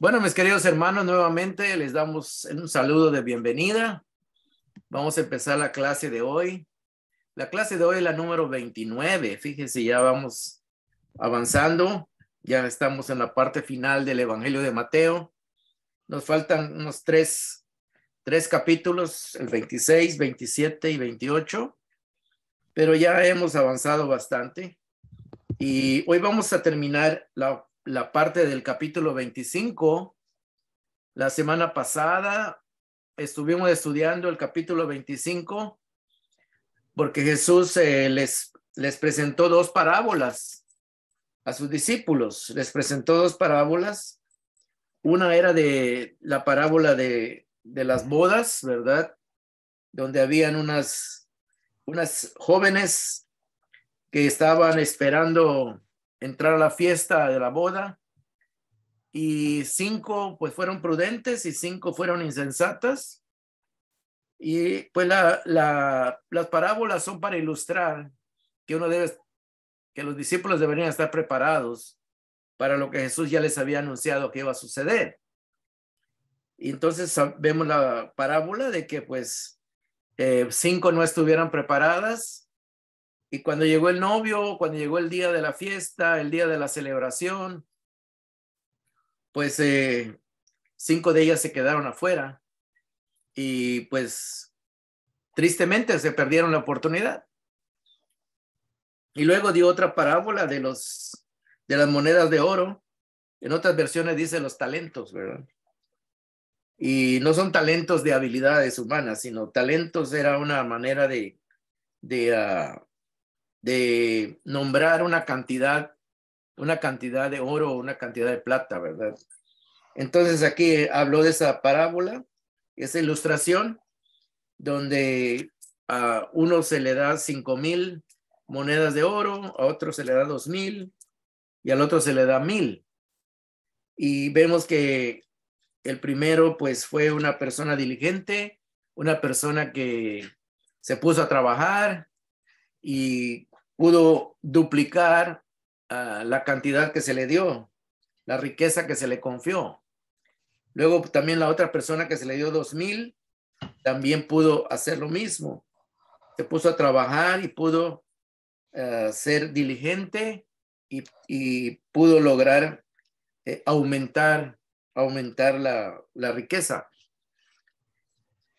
Bueno, mis queridos hermanos, nuevamente les damos un saludo de bienvenida. Vamos a empezar la clase de hoy. La clase de hoy es la número 29. Fíjense, ya vamos avanzando. Ya estamos en la parte final del Evangelio de Mateo. Nos faltan unos tres capítulos, el 26, 27 y 28. Pero ya hemos avanzado bastante. Y hoy vamos a terminar la parte del capítulo 25. La semana pasada estuvimos estudiando el capítulo 25 porque Jesús les presentó dos parábolas a sus discípulos. Les presentó dos parábolas. Una era de la parábola de las bodas, ¿verdad? Donde habían unas jóvenes que estaban esperando entrar a la fiesta de la boda. Y 5 pues fueron prudentes y 5 fueron insensatas. Y pues las parábolas son para ilustrar que que los discípulos deberían estar preparados para lo que Jesús ya les había anunciado que iba a suceder. Y entonces vemos la parábola de que pues 5 no estuvieran preparadas, y cuando llegó el novio, cuando llegó el día de la fiesta, el día de la celebración, pues 5 de ellas se quedaron afuera y pues tristemente se perdieron la oportunidad. Y luego dio otra parábola de las monedas de oro. En otras versiones dice los talentos, ¿verdad? Y no son talentos de habilidades humanas, sino talentos era una manera de nombrar una cantidad de oro o una cantidad de plata, ¿verdad? Entonces aquí habló de esa parábola, esa ilustración, donde a uno se le da 5,000 monedas de oro, a otro se le da 2,000 y al otro se le da 1,000. Y vemos que el primero pues fue una persona diligente, una persona que se puso a trabajar y pudo duplicar la cantidad que se le dio, la riqueza que se le confió. Luego también la otra persona que se le dio 2,000 también pudo hacer lo mismo. Se puso a trabajar y pudo ser diligente y pudo lograr aumentar la riqueza.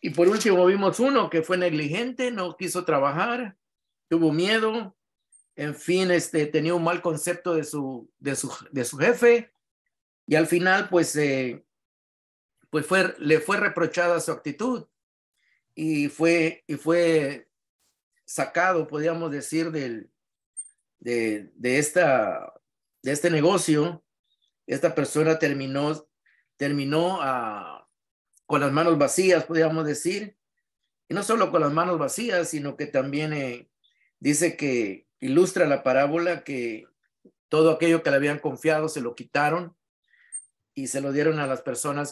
Y por último vimos uno que fue negligente, no quiso trabajar, tuvo miedo, en fin, tenía un mal concepto de su jefe, y al final pues le fue reprochada su actitud y fue sacado, podríamos decir, de este negocio. Esta persona terminó con las manos vacías, podríamos decir, y no solo con las manos vacías, sino que también dice que ilustra la parábola que todo aquello que le habían confiado se lo quitaron y se lo dieron a la persona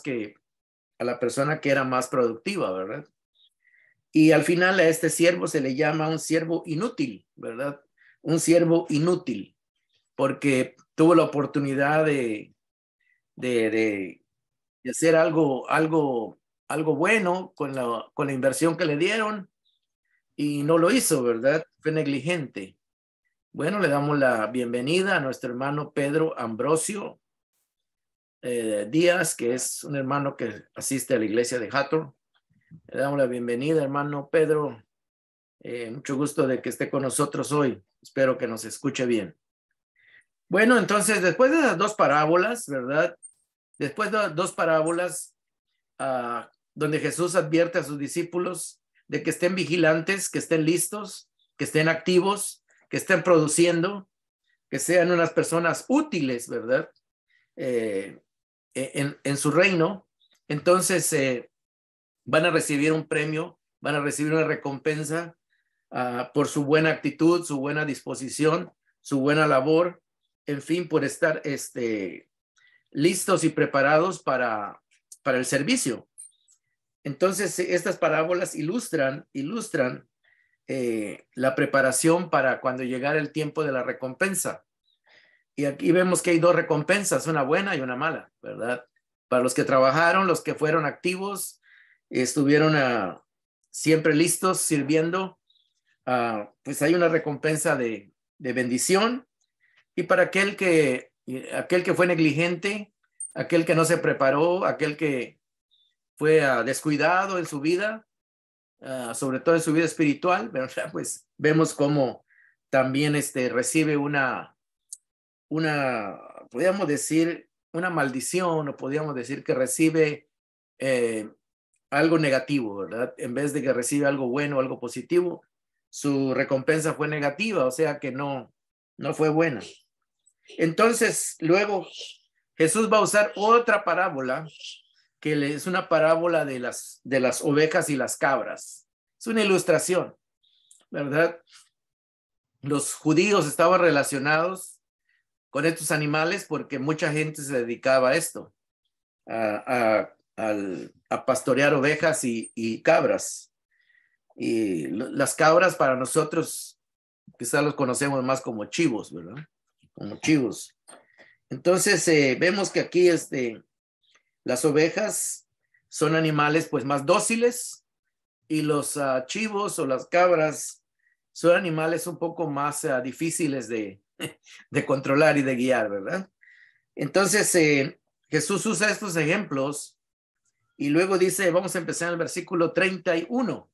que era más productiva, ¿verdad? Y al final a este siervo se le llama un siervo inútil, ¿verdad? Un siervo inútil, porque tuvo la oportunidad de hacer algo bueno con la inversión que le dieron y no lo hizo, ¿verdad? Fue negligente. Bueno, le damos la bienvenida a nuestro hermano Pedro Ambrosio Díaz, que es un hermano que asiste a la iglesia de Hathor. Le damos la bienvenida, hermano Pedro. Mucho gusto de que esté con nosotros hoy. Espero que nos escuche bien. Bueno, entonces, después de las dos parábolas, ¿verdad? Después de las dos parábolas donde Jesús advierte a sus discípulos de que estén vigilantes, que estén listos, que estén activos, que estén produciendo, que sean unas personas útiles, ¿verdad? En su reino. Entonces van a recibir un premio, van a recibir una recompensa por su buena actitud, su buena disposición, su buena labor, en fin, por estar listos y preparados para el servicio. Entonces, estas parábolas ilustran la preparación para cuando llegara el tiempo de la recompensa. Y aquí vemos que hay dos recompensas, una buena y una mala, ¿verdad? Para los que trabajaron, los que fueron activos, estuvieron siempre listos, sirviendo, pues hay una recompensa de bendición. Y para aquel que fue negligente, aquel que no se preparó, aquel que fue descuidado en su vida, sobre todo en su vida espiritual, ¿verdad? Pues vemos cómo también recibe podríamos decir, una maldición, o podríamos decir que recibe algo negativo, ¿verdad? En vez de que recibe algo bueno, algo positivo, su recompensa fue negativa, o sea que no fue buena. Entonces, luego Jesús va a usar otra parábola, que es una parábola de las ovejas y las cabras. Es una ilustración, ¿verdad? Los judíos estaban relacionados con estos animales porque mucha gente se dedicaba a esto, a pastorear ovejas y cabras. Y las cabras para nosotros quizás los conocemos más como chivos, ¿verdad? Como chivos. Entonces vemos que aquí las ovejas son animales pues más dóciles, y los chivos o las cabras son animales un poco más difíciles de controlar y de guiar, ¿verdad? Entonces Jesús usa estos ejemplos y luego dice, vamos a empezar en el versículo 31.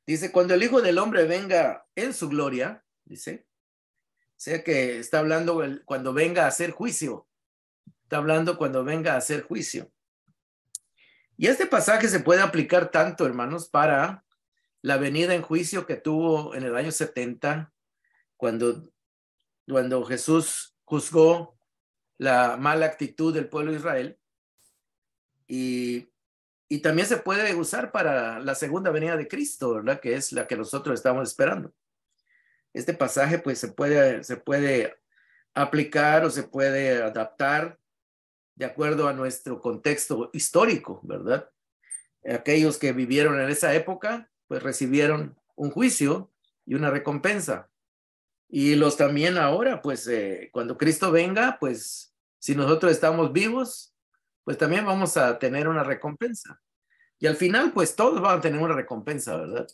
Dice, cuando el Hijo del Hombre venga en su gloria, dice, o sea que está hablando cuando venga a hacer juicio. Está hablando cuando venga a hacer juicio. Y este pasaje se puede aplicar tanto, hermanos, para la venida en juicio que tuvo en el año 70, cuando Jesús juzgó la mala actitud del pueblo de Israel. Y también se puede usar para la segunda venida de Cristo, ¿verdad? Que es la que nosotros estamos esperando. Este pasaje pues se puede aplicar o se puede adaptar de acuerdo a nuestro contexto histórico, ¿verdad? Aquellos que vivieron en esa época pues recibieron un juicio y una recompensa. Y los también ahora, pues cuando Cristo venga, pues si nosotros estamos vivos, pues también vamos a tener una recompensa. Y al final, pues todos van a tener una recompensa, ¿verdad?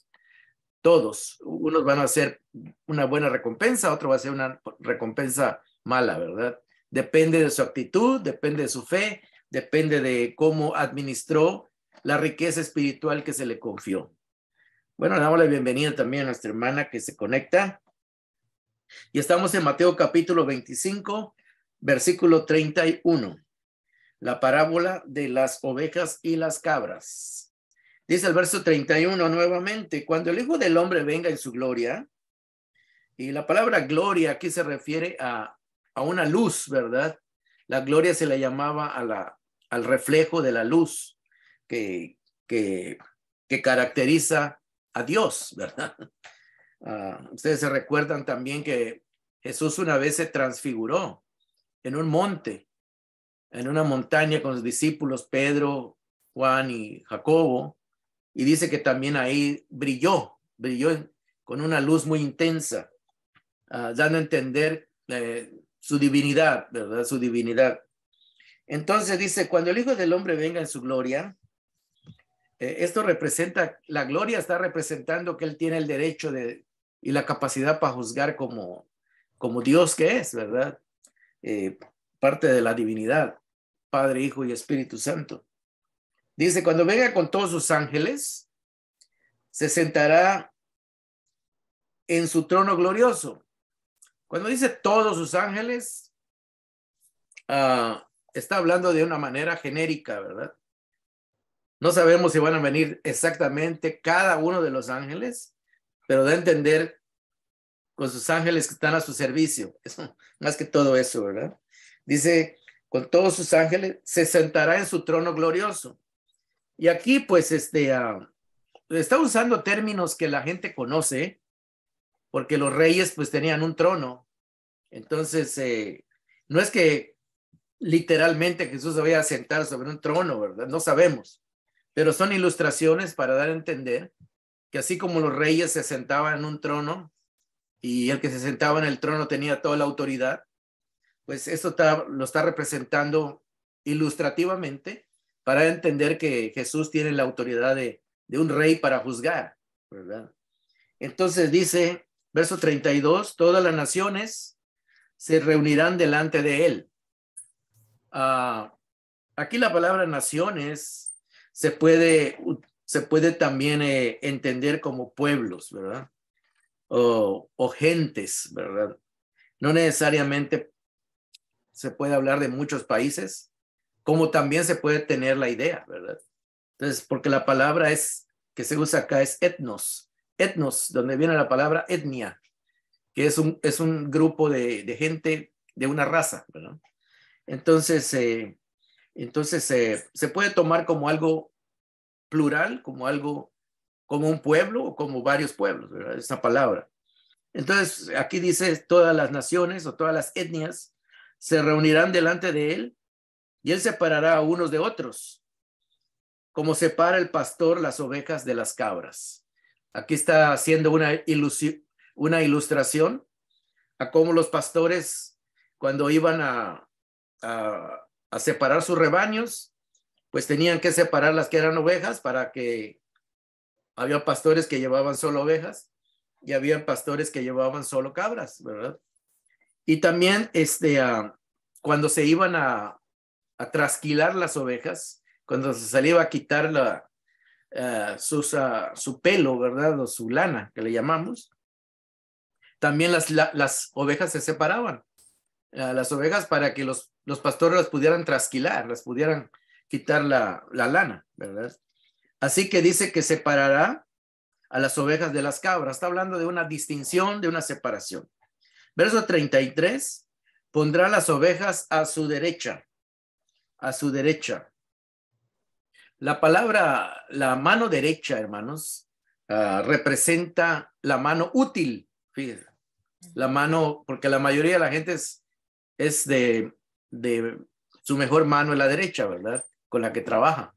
Todos. Unos van a hacer una buena recompensa, otro va a ser una recompensa mala, ¿verdad? Depende de su actitud, depende de su fe, depende de cómo administró la riqueza espiritual que se le confió. Bueno, le damos la bienvenida también a nuestra hermana que se conecta. Y estamos en Mateo capítulo 25, versículo 31. La parábola de las ovejas y las cabras. Dice el verso 31 nuevamente, cuando el Hijo del Hombre venga en su gloria, y la palabra gloria aquí se refiere a una luz, ¿verdad? La gloria se le llamaba al reflejo de la luz que caracteriza a Dios, ¿verdad? Ustedes se recuerdan también que Jesús una vez se transfiguró en un monte, en una montaña con sus discípulos Pedro, Juan y Jacobo, y dice que también ahí brilló con una luz muy intensa, dando a entender su divinidad, ¿verdad? Su divinidad. Entonces dice, cuando el Hijo del Hombre venga en su gloria, esto representa, la gloria está representando que Él tiene el derecho y la capacidad para juzgar como Dios que es, ¿verdad? Parte de la divinidad, Padre, Hijo y Espíritu Santo. Dice, cuando venga con todos sus ángeles, se sentará en su trono glorioso. Cuando dice todos sus ángeles, está hablando de una manera genérica, ¿verdad? No sabemos si van a venir exactamente cada uno de los ángeles, pero da a entender con sus ángeles que están a su servicio. Eso, más que todo eso, ¿verdad? Dice, con todos sus ángeles, se sentará en su trono glorioso. Y aquí, pues, está usando términos que la gente conoce, porque los reyes, pues, tenían un trono. Entonces, no es que literalmente Jesús se vaya a sentar sobre un trono, ¿verdad? No sabemos. Pero son ilustraciones para dar a entender que así como los reyes se sentaban en un trono y el que se sentaba en el trono tenía toda la autoridad, pues esto lo está representando ilustrativamente para entender que Jesús tiene la autoridad de un rey para juzgar, ¿verdad? Entonces dice, verso 32, todas las naciones se reunirán delante de él. Aquí la palabra naciones se puede también entender como pueblos, ¿verdad? O gentes, ¿verdad? No necesariamente se puede hablar de muchos países, como también se puede tener la idea, ¿verdad? Entonces, porque la palabra que se usa acá es etnos, donde viene la palabra etnia, que es un grupo de gente de una raza, ¿verdad? Entonces, se puede tomar como algo plural, como un pueblo o como varios pueblos, ¿verdad? Esa palabra. Entonces, aquí dice todas las naciones o todas las etnias se reunirán delante de él y él separará a unos de otros, como separa el pastor las ovejas de las cabras. Aquí está haciendo una ilustración a cómo los pastores, cuando iban a separar sus rebaños, pues tenían que separar las que eran ovejas, para que había pastores que llevaban solo ovejas y había pastores que llevaban solo cabras, ¿verdad? Y también cuando se iban a trasquilar las ovejas, cuando se salía a quitar su pelo, ¿verdad? O su lana, que le llamamos, también las ovejas se separaban. Las ovejas, para que los pastores las pudieran trasquilar, las pudieran quitar la lana, ¿verdad? Así que dice que separará a las ovejas de las cabras. Está hablando de una distinción, de una separación. Verso 33, pondrá las ovejas a su derecha, a su derecha. La palabra, la mano derecha, hermanos, representa la mano útil. Fíjense, la mano, porque la mayoría de la gente es de su mejor mano es la derecha, ¿verdad? Con la que trabaja.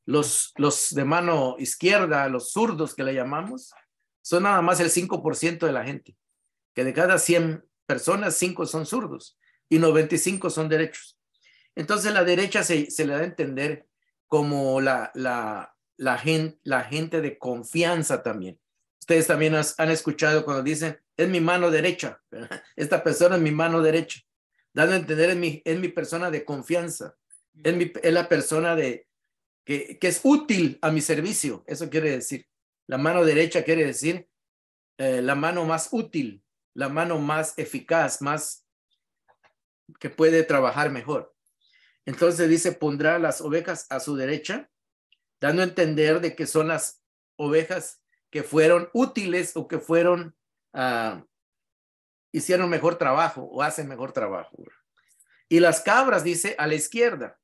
Los de mano izquierda, los zurdos que le llamamos, son nada más el 5% de la gente. Que de cada 100 personas, 5 son zurdos y 95 son derechos. Entonces la derecha se le da a entender como la gente de confianza también. Ustedes también han escuchado cuando dicen, es mi mano derecha, ¿verdad? Esta persona es mi mano derecha, dando a entender es mi persona de confianza, es la persona que es útil a mi servicio. Eso quiere decir, la mano derecha quiere decir la mano más útil, la mano más eficaz, más que puede trabajar mejor. Entonces dice, pondrá las ovejas a su derecha, dando a entender de que son las ovejas que fueron útiles o que hicieron mejor trabajo o hacen mejor trabajo. Y las cabras, dice, a la izquierda.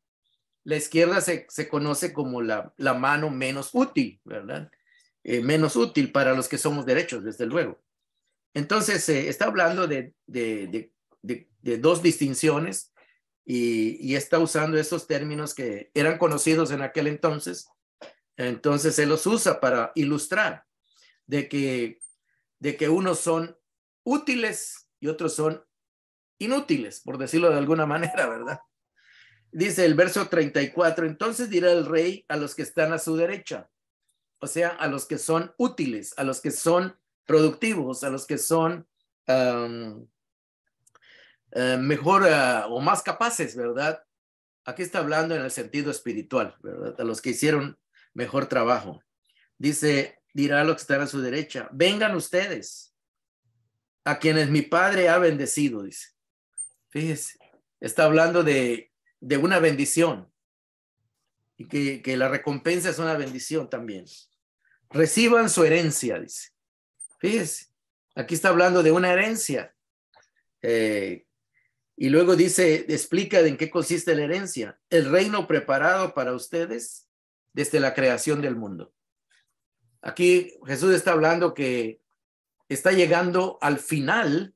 La izquierda se conoce como la mano menos útil, ¿verdad? Menos útil para los que somos derechos, desde luego. Entonces, está hablando de dos distinciones y está usando esos términos que eran conocidos en aquel entonces. Entonces, se los usa para ilustrar de que unos son útiles y otros son inútiles, por decirlo de alguna manera, ¿verdad? Dice el verso 34, entonces dirá el rey a los que están a su derecha, o sea, a los que son útiles, a los que son productivos, a los que son mejor o más capaces, ¿verdad? Aquí está hablando en el sentido espiritual, ¿verdad? A los que hicieron mejor trabajo. Dice, dirá a los que están a su derecha, vengan ustedes, a quienes mi padre ha bendecido, dice. Fíjese, está hablando de una bendición y que la recompensa es una bendición también. Reciban su herencia, dice. Fíjese, aquí está hablando de una herencia. Y luego dice, explica de en qué consiste la herencia. El reino preparado para ustedes desde la creación del mundo. Aquí Jesús está hablando que está llegando al final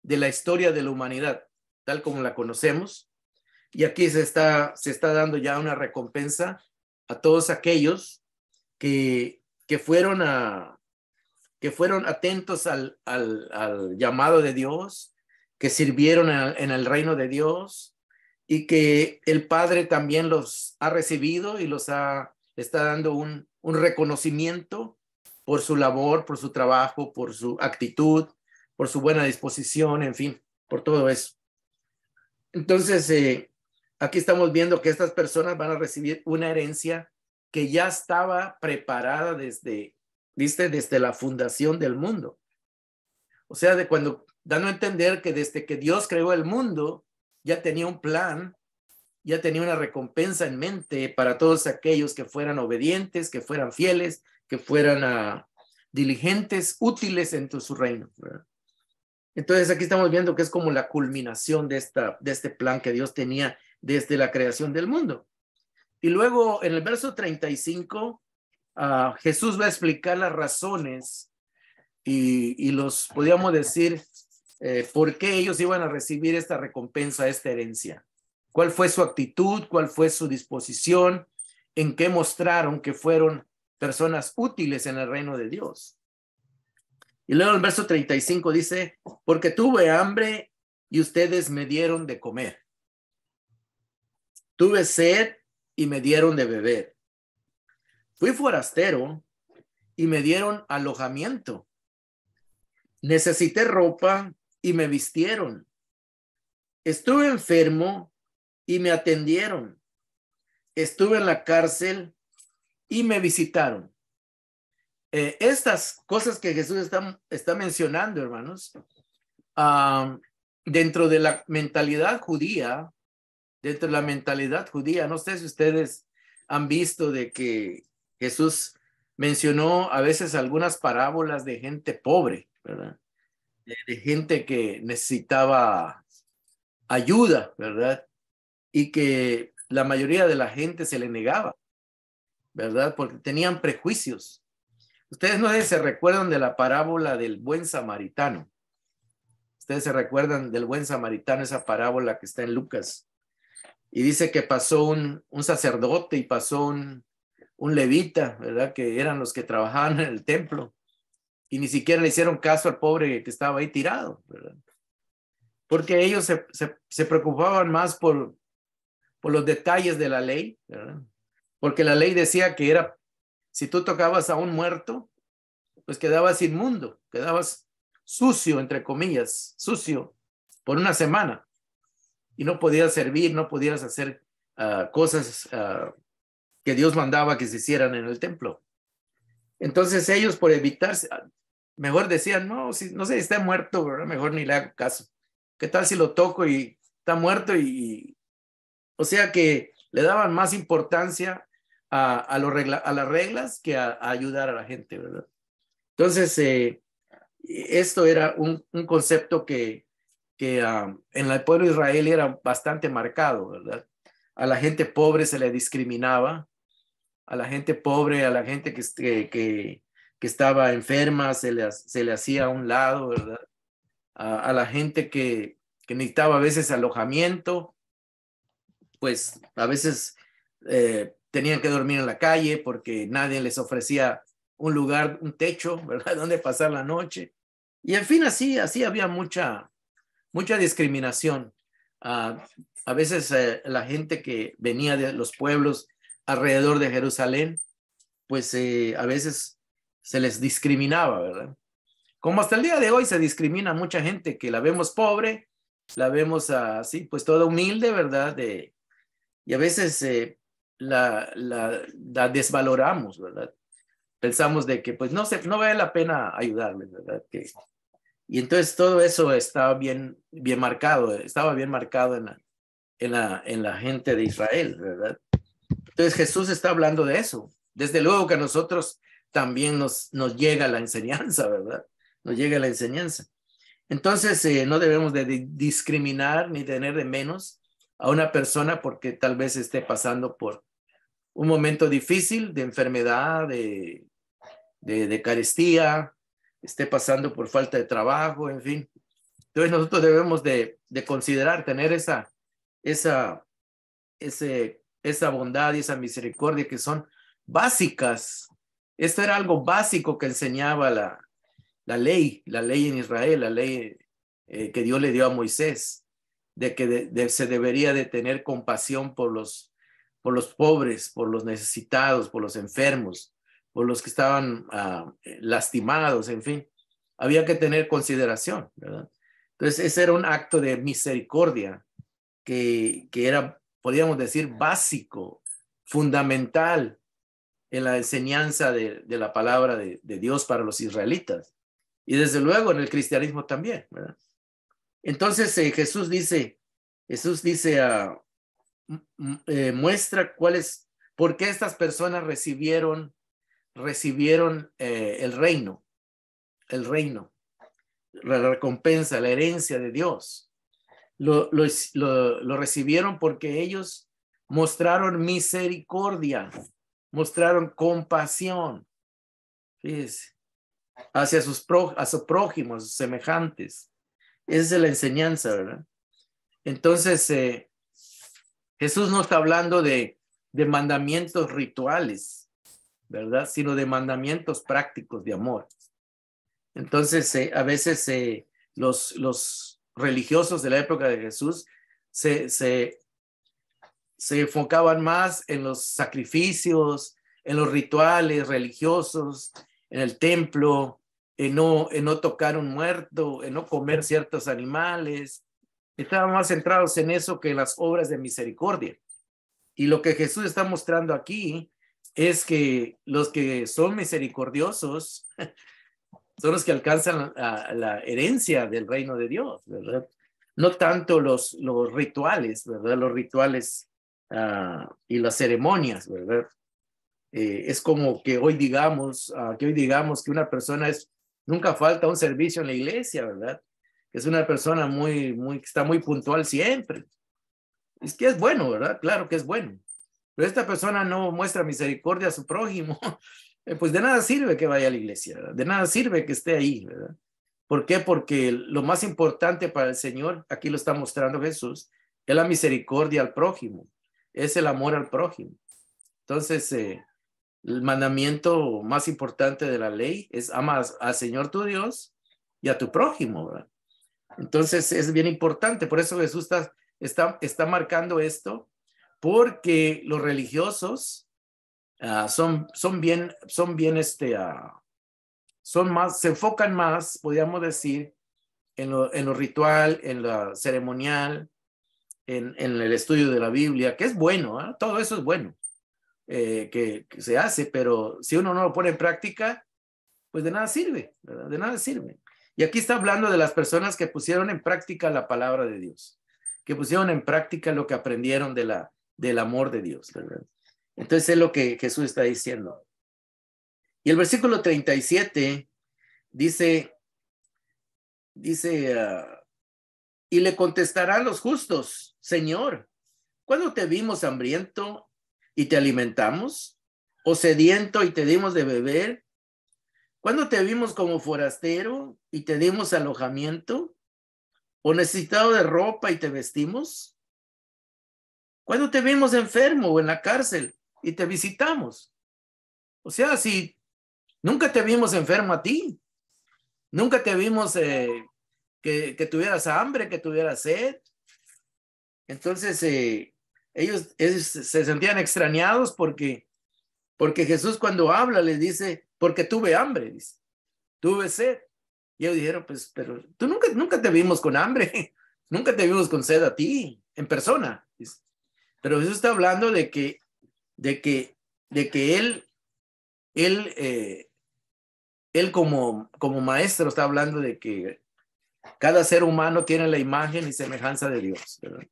de la historia de la humanidad, tal como la conocemos. Y aquí se está dando ya una recompensa a todos aquellos que fueron atentos al llamado de Dios, que sirvieron en el reino de Dios y que el Padre también los ha recibido y está dando un reconocimiento por su labor, por su trabajo, por su actitud, por su buena disposición, en fin, por todo eso. Entonces, aquí estamos viendo que estas personas van a recibir una herencia que ya estaba preparada desde la fundación del mundo. O sea, dando a entender que desde que Dios creó el mundo, ya tenía un plan, ya tenía una recompensa en mente para todos aquellos que fueran obedientes, que fueran fieles, que fueran diligentes, útiles en su reino, ¿verdad? Entonces aquí estamos viendo que es como la culminación de este plan que Dios tenía desde la creación del mundo. Y luego en el verso 35, Jesús va a explicar las razones y podríamos decir, por qué ellos iban a recibir esta recompensa, esta herencia. ¿Cuál fue su actitud? ¿Cuál fue su disposición? ¿En qué mostraron que fueron personas útiles en el reino de Dios? Y luego el verso 35 dice, porque tuve hambre y ustedes me dieron de comer. Tuve sed y me dieron de beber. Fui forastero y me dieron alojamiento. Necesité ropa y me vistieron. Estuve enfermo y me atendieron. Estuve en la cárcel y me visitaron. Estas cosas que Jesús está mencionando, hermanos, dentro de la mentalidad judía, no sé si ustedes han visto de que Jesús mencionó a veces algunas parábolas de gente pobre, ¿verdad? De gente que necesitaba ayuda, ¿verdad? Y que la mayoría de la gente se le negaba, ¿verdad? Porque tenían prejuicios. Ustedes no se recuerdan de la parábola del buen samaritano. Ustedes se recuerdan del buen samaritano, esa parábola que está en Lucas. Y dice que pasó un sacerdote y pasó un levita, ¿verdad? Que eran los que trabajaban en el templo. Y ni siquiera le hicieron caso al pobre que estaba ahí tirado, ¿verdad? Porque ellos se preocupaban más por los detalles de la ley, ¿verdad? Porque la ley decía que si tú tocabas a un muerto, pues quedabas inmundo, quedabas sucio, entre comillas, sucio, por una semana. Y no podías servir, no podías hacer cosas que Dios mandaba que se hicieran en el templo. Entonces ellos, por evitarse, mejor decían, no sé si está muerto, ¿verdad? Mejor ni le hago caso. ¿Qué tal si lo toco y está muerto? O sea que le daban más importancia a las reglas que a ayudar a la gente, ¿verdad? Entonces, esto era un concepto que en el pueblo de Israel era bastante marcado, ¿verdad? A la gente pobre se le discriminaba, a la gente pobre, a la gente que estaba enferma se le hacía a un lado, ¿verdad? A la gente que necesitaba a veces alojamiento, pues a veces tenían que dormir en la calle porque nadie les ofrecía un lugar, un techo, ¿verdad? Donde pasar la noche. Y en fin, así había mucha discriminación. A veces la gente que venía de los pueblos alrededor de Jerusalén, pues a veces se les discriminaba, ¿verdad? Como hasta el día de hoy se discrimina a mucha gente que la vemos pobre, la vemos así, pues toda humilde, ¿verdad? Y a veces la desvaloramos, ¿verdad? Pensamos de que pues no vale la pena ayudarles, ¿verdad? Y entonces todo eso estaba bien marcado en la gente de Israel, ¿verdad? Entonces Jesús está hablando de eso. Desde luego que a nosotros también nos llega la enseñanza, ¿verdad? Nos llega la enseñanza. Entonces no debemos de discriminar ni tener de menos a una persona porque tal vez esté pasando por un momento difícil de enfermedad, de carestía, esté pasando por falta de trabajo, en fin. Entonces nosotros debemos de considerar tener esa bondad y esa misericordia que son básicas. Esto era algo básico que enseñaba la ley en Israel, la ley que Dios le dio a Moisés, de que se debería de tener compasión por los pobres, por los necesitados, por los enfermos, por los que estaban lastimados, en fin. Había que tener consideración, ¿verdad? Entonces, ese era un acto de misericordia que era, podríamos decir, básico, fundamental en la enseñanza de la palabra de Dios para los israelitas. Y desde luego en el cristianismo también, ¿verdad? Entonces Jesús dice, muestra por qué estas personas recibieron el reino, la recompensa, la herencia de Dios. Lo recibieron porque ellos mostraron misericordia, mostraron compasión, fíjese, hacia a su prójimo, a sus semejantes. Esa es la enseñanza, ¿verdad? Entonces, Jesús no está hablando de mandamientos rituales, ¿verdad? Sino de mandamientos prácticos de amor. Entonces, a veces los religiosos de la época de Jesús se enfocaban más en los sacrificios, en los rituales religiosos, en el templo, en no tocar un muerto, en no comer ciertos animales. Estaban más centrados en eso que en las obras de misericordia. Y lo que Jesús está mostrando aquí es que los que son misericordiosos son los que alcanzan la herencia del reino de Dios, ¿verdad? No tanto los rituales, ¿verdad? Los rituales y las ceremonias, ¿verdad? Es como que hoy digamos que una persona nunca falta un servicio en la iglesia, ¿verdad? Es una persona que está muy puntual siempre. Es que es bueno, ¿verdad? Claro que es bueno. Pero esta persona no muestra misericordia a su prójimo. Pues de nada sirve que vaya a la iglesia, ¿verdad? De nada sirve que esté ahí, ¿verdad? ¿Por qué? Porque lo más importante para el Señor, aquí lo está mostrando Jesús, es la misericordia al prójimo, es el amor al prójimo. Entonces, el mandamiento más importante de la ley es amar al Señor tu Dios y a tu prójimo, ¿verdad? Entonces es bien importante, por eso Jesús está marcando esto, porque los religiosos se enfocan más, podríamos decir, en lo ritual, en lo ceremonial, en el estudio de la Biblia, que es bueno, ¿eh? Todo eso es bueno, que se hace, pero si uno no lo pone en práctica, pues de nada sirve, ¿verdad? De nada sirve. Y aquí está hablando de las personas que pusieron en práctica la palabra de Dios, que pusieron en práctica lo que aprendieron del amor de Dios, ¿verdad? Entonces es lo que Jesús está diciendo. Y el versículo 37 dice, y le contestarán los justos, Señor, ¿cuándo te vimos hambriento y te alimentamos? ¿O sediento y te dimos de beber? ¿Cuándo te vimos como forastero y te dimos alojamiento? ¿O necesitado de ropa y te vestimos? ¿Cuándo te vimos enfermo o en la cárcel y te visitamos? O sea, si nunca te vimos enfermo a ti, nunca te vimos que tuvieras hambre, que tuvieras sed. Entonces, ellos se sentían extrañados porque Jesús cuando habla les dice, porque tuve hambre, dice, tuve sed. Y ellos dijeron, pues, pero tú nunca te vimos con hambre, nunca te vimos con sed a ti, en persona. Dice. Pero Jesús está hablando de que él como maestro está hablando de que cada ser humano tiene la imagen y semejanza de Dios, ¿verdad?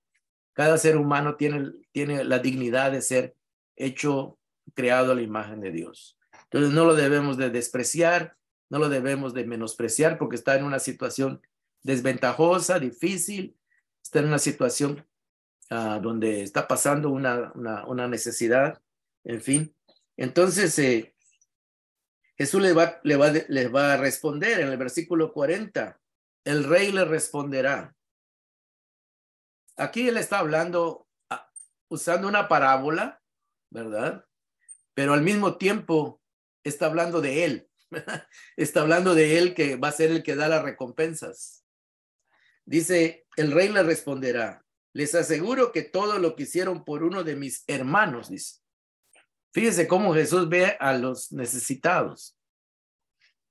Cada ser humano tiene la dignidad de ser hecho, creado a la imagen de Dios. Entonces no lo debemos de despreciar, no lo debemos de menospreciar porque está en una situación desventajosa, difícil, está en una situación donde está pasando una necesidad, en fin. Entonces Jesús les va a responder en el versículo 40. El rey le responderá. Aquí él está hablando, usando una parábola, ¿verdad? Pero al mismo tiempo está hablando de él. Está hablando de él que va a ser el que da las recompensas. Dice, el rey le responderá, les aseguro que todo lo que hicieron por uno de mis hermanos, dice. Fíjese cómo Jesús ve a los necesitados,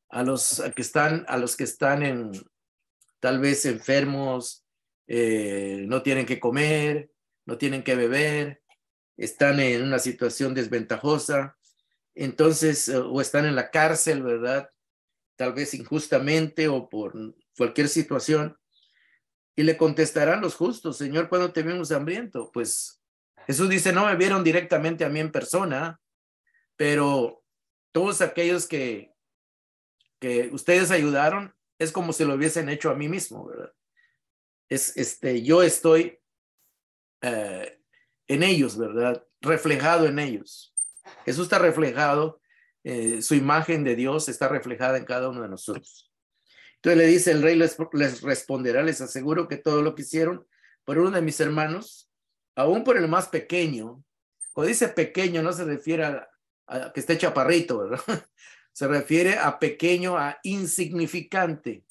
a los que están en, tal vez enfermos, no tienen que comer, no tienen que beber, están en una situación desventajosa, entonces, o están en la cárcel, ¿verdad? Tal vez injustamente o por cualquier situación. Y le contestarán los justos, Señor, ¿cuándo te vimos hambriento? Pues Jesús dice, no me vieron directamente a mí en persona, pero todos aquellos que ustedes ayudaron, es como si lo hubiesen hecho a mí mismo, ¿verdad? Yo estoy en ellos, ¿verdad? Reflejado en ellos. Jesús está reflejado, su imagen de Dios está reflejada en cada uno de nosotros. Entonces le dice, el rey les responderá, les aseguro que todo lo que hicieron por uno de mis hermanos, aún por el más pequeño, cuando dice pequeño no se refiere a que esté chaparrito, ¿verdad? Se refiere a pequeño, a insignificante,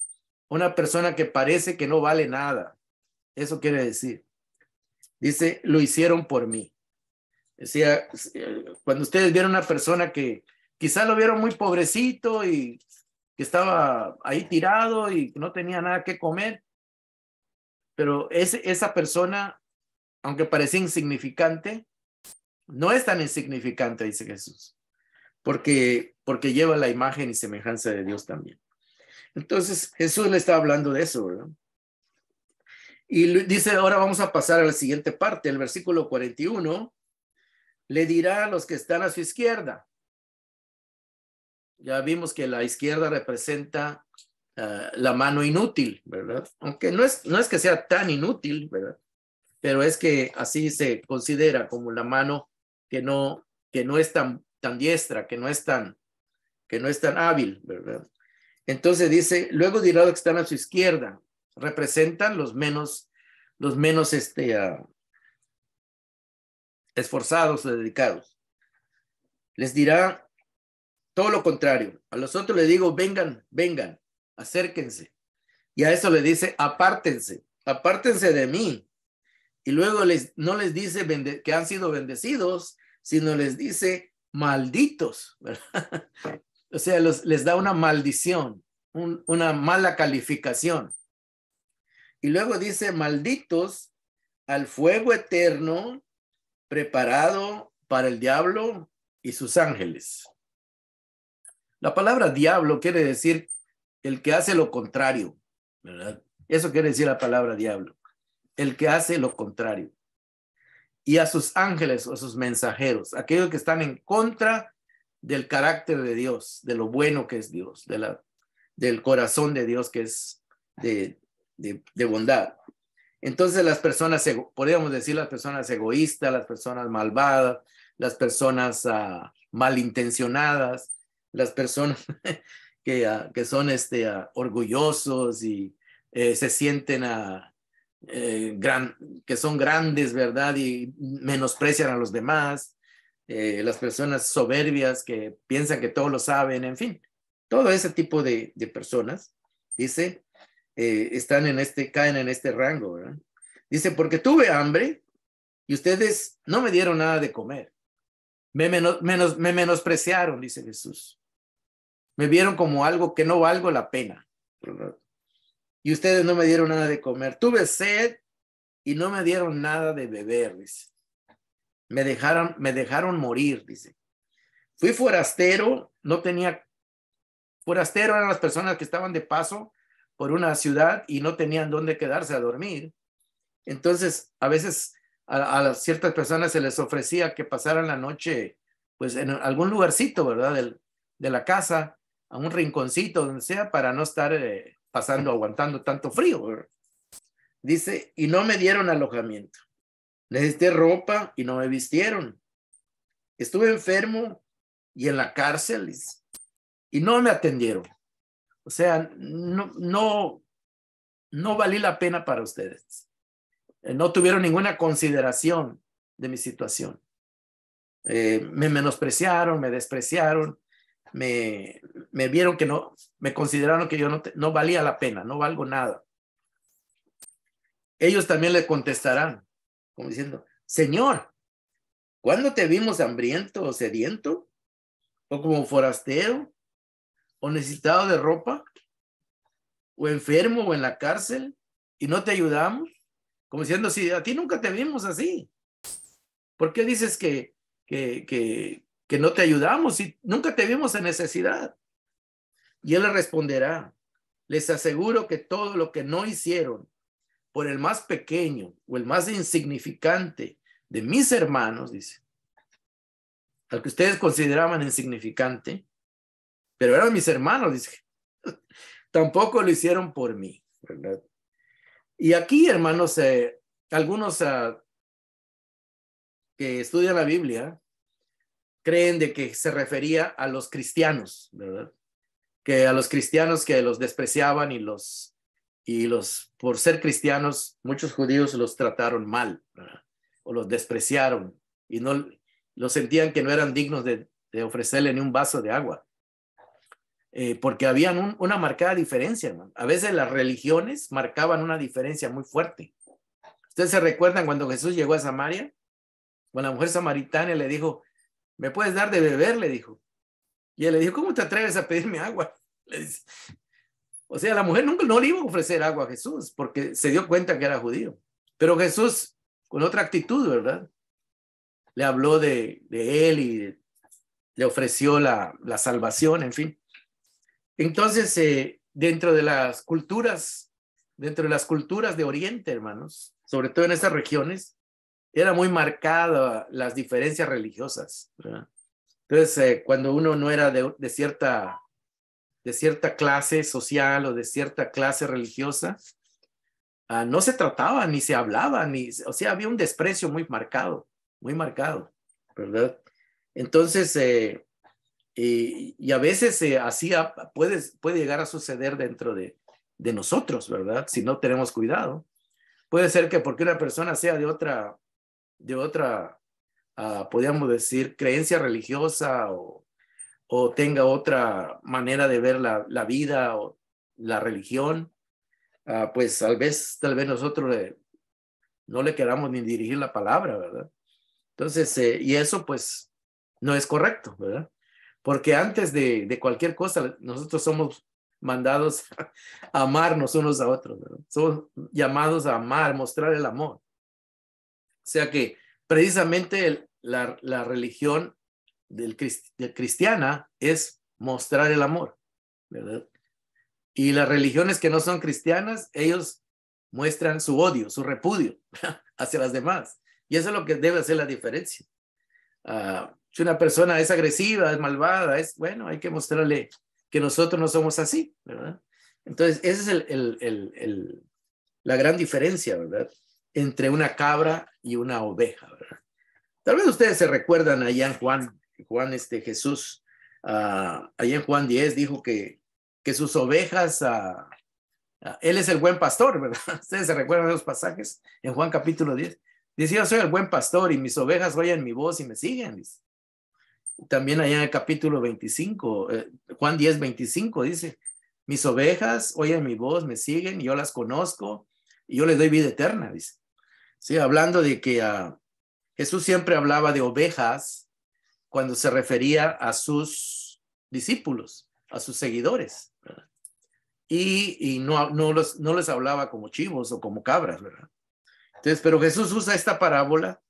una persona que parece que no vale nada. Eso quiere decir. Dice, lo hicieron por mí. Decía, cuando ustedes vieron a una persona que quizá lo vieron muy pobrecito y que estaba ahí tirado y no tenía nada que comer, pero esa persona, aunque parecía insignificante, no es tan insignificante, dice Jesús, porque lleva la imagen y semejanza de Dios también. Entonces Jesús le está hablando de eso, ¿verdad? Y dice, ahora vamos a pasar a la siguiente parte, el versículo 41, le dirá a los que están a su izquierda. Ya vimos que la izquierda representa la mano inútil, ¿verdad? Aunque no es que sea tan inútil, ¿verdad? Pero es que así se considera como la mano que no es tan diestra, que no es tan hábil, ¿verdad? Entonces dice, luego dirá los que están a su izquierda, representan los menos esforzados o dedicados. Les dirá todo lo contrario. A los otros les digo, vengan, acérquense. Y a eso le dice, apártense de mí. Y luego no les dice que han sido bendecidos, sino les dice malditos, ¿verdad? O sea, les da una maldición, una mala calificación. Y luego dice, malditos al fuego eterno preparado para el diablo y sus ángeles. La palabra diablo quiere decir el que hace lo contrario, ¿verdad? Eso quiere decir la palabra diablo, el que hace lo contrario. Y a sus ángeles o sus mensajeros, aquellos que están en contra del carácter de Dios, de lo bueno que es Dios, del corazón de Dios que es de bondad. Entonces las personas, podríamos decir las personas egoístas, las personas malvadas, las personas malintencionadas, las personas que son orgullosos y se sienten que son grandes, ¿verdad? Y menosprecian a los demás, las personas soberbias que piensan que todo lo saben, en fin, todo ese tipo de personas, dice, caen en este rango, ¿verdad? Dice, porque tuve hambre y ustedes no me dieron nada de comer. Me menospreciaron, dice Jesús. Me vieron como algo que no valgo la pena, ¿verdad? Y ustedes no me dieron nada de comer. Tuve sed y no me dieron nada de beber, dice. Me dejaron morir, dice. Fui forastero, forastero eran las personas que estaban de paso por una ciudad y no tenían dónde quedarse a dormir. Entonces, a veces a ciertas personas se les ofrecía que pasaran la noche, pues en algún lugarcito, ¿verdad? De la casa, a un rinconcito, donde sea, para no estar aguantando tanto frío, ¿verdad? Dice, y no me dieron alojamiento. Necesité ropa y no me vistieron. Estuve enfermo y en la cárcel y no me atendieron. O sea, no valí la pena para ustedes. No tuvieron ninguna consideración de mi situación. Me menospreciaron, me despreciaron, me vieron que no, me consideraron que yo no valía la pena, no valgo nada. ellos también le contestarán, como diciendo, Señor, ¿cuándo te vimos hambriento o sediento? ¿O como forastero? ¿O necesitado de ropa? ¿O enfermo o en la cárcel? ¿Y no te ayudamos? Como diciendo, si a ti nunca te vimos así, ¿por qué dices que no te ayudamos si nunca te vimos en necesidad? Y él le responderá, les aseguro que todo lo que no hicieron por el más pequeño o el más insignificante de mis hermanos, dice, al que ustedes consideraban insignificante, pero eran mis hermanos, dice, tampoco lo hicieron por mí, ¿verdad? Y aquí, hermanos, algunos que estudian la Biblia creen de que se refería a los cristianos, ¿verdad? Que a los cristianos que los despreciaban y los por ser cristianos, muchos judíos los trataron mal, ¿verdad? O los despreciaron y no los sentían que no eran dignos de ofrecerle ni un vaso de agua. Porque habían una marcada diferencia, hermano. A veces las religiones marcaban una diferencia muy fuerte. ¿Ustedes se recuerdan cuando Jesús llegó a Samaria? Cuando la mujer samaritana le dijo, ¿me puedes dar de beber? Le dijo. Y él le dijo, ¿cómo te atreves a pedirme agua? Le dice. O sea, la mujer nunca no le iba a ofrecer agua a Jesús porque se dio cuenta que era judío. Pero Jesús, con otra actitud, ¿verdad? Le habló de él y le ofreció la salvación, en fin. Entonces, dentro de las culturas de Oriente, hermanos, sobre todo en estas regiones, era muy marcada las diferencias religiosas, ¿verdad? Entonces, cuando uno no era de cierta clase social o de cierta clase religiosa, no se trataba, ni se hablaba, o sea, había un desprecio muy marcado, ¿verdad? Entonces, y a veces así puede llegar a suceder dentro de nosotros, ¿verdad? Si no tenemos cuidado. Puede ser que porque una persona sea de otra podríamos decir, creencia religiosa o tenga otra manera de ver la vida o la religión, pues tal vez nosotros no le queramos ni dirigir la palabra, ¿verdad? Entonces, y eso pues no es correcto, ¿verdad? Porque antes de cualquier cosa, nosotros somos mandados a amarnos unos a otros, ¿verdad? Somos llamados a amar, mostrar el amor. O sea que precisamente la religión del cristiana es mostrar el amor, ¿verdad? Y las religiones que no son cristianas, ellos muestran su odio, su repudio hacia las demás. Y eso es lo que debe hacer la diferencia. Si una persona es agresiva, es malvada, bueno, hay que mostrarle que nosotros no somos así, ¿verdad? Entonces, esa es la gran diferencia, ¿verdad? Entre una cabra y una oveja, ¿verdad? Tal vez ustedes se recuerdan allá en Juan Jesús, allá en Juan 10 dijo que sus ovejas, él es el buen pastor, ¿verdad? Ustedes se recuerdan de los pasajes en Juan capítulo 10. Dice, yo soy el buen pastor y mis ovejas oyen mi voz y me siguen. Dice. También allá en el capítulo 25, Juan 10, 25 dice, mis ovejas oyen mi voz, me siguen, yo las conozco y yo les doy vida eterna, dice. Sí, hablando de que Jesús siempre hablaba de ovejas cuando se refería a sus discípulos, a sus seguidores, ¿verdad? Y no les hablaba como chivos o como cabras, ¿verdad? Entonces, pero Jesús usa esta parábola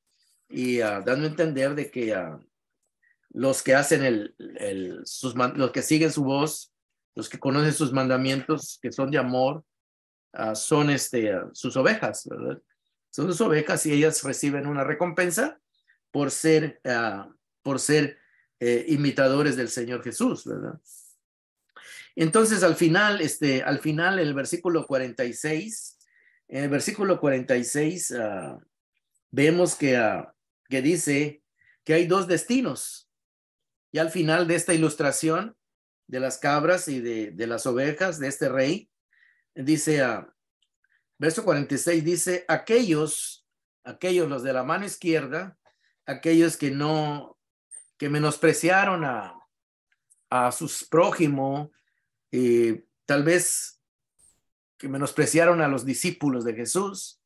y dando a entender de que los que hacen los que siguen su voz, los que conocen sus mandamientos, que son de amor, son sus ovejas, ¿verdad? Son sus ovejas y ellas reciben una recompensa por ser imitadores del Señor Jesús, ¿verdad? Entonces, al final, el versículo 46, en el versículo 46, vemos que dice que hay dos destinos. Y al final de esta ilustración de las cabras y de las ovejas de este rey, dice, verso 46, dice, aquellos, los de la mano izquierda, aquellos que menospreciaron a sus prójimo, tal vez que menospreciaron a los discípulos de Jesús,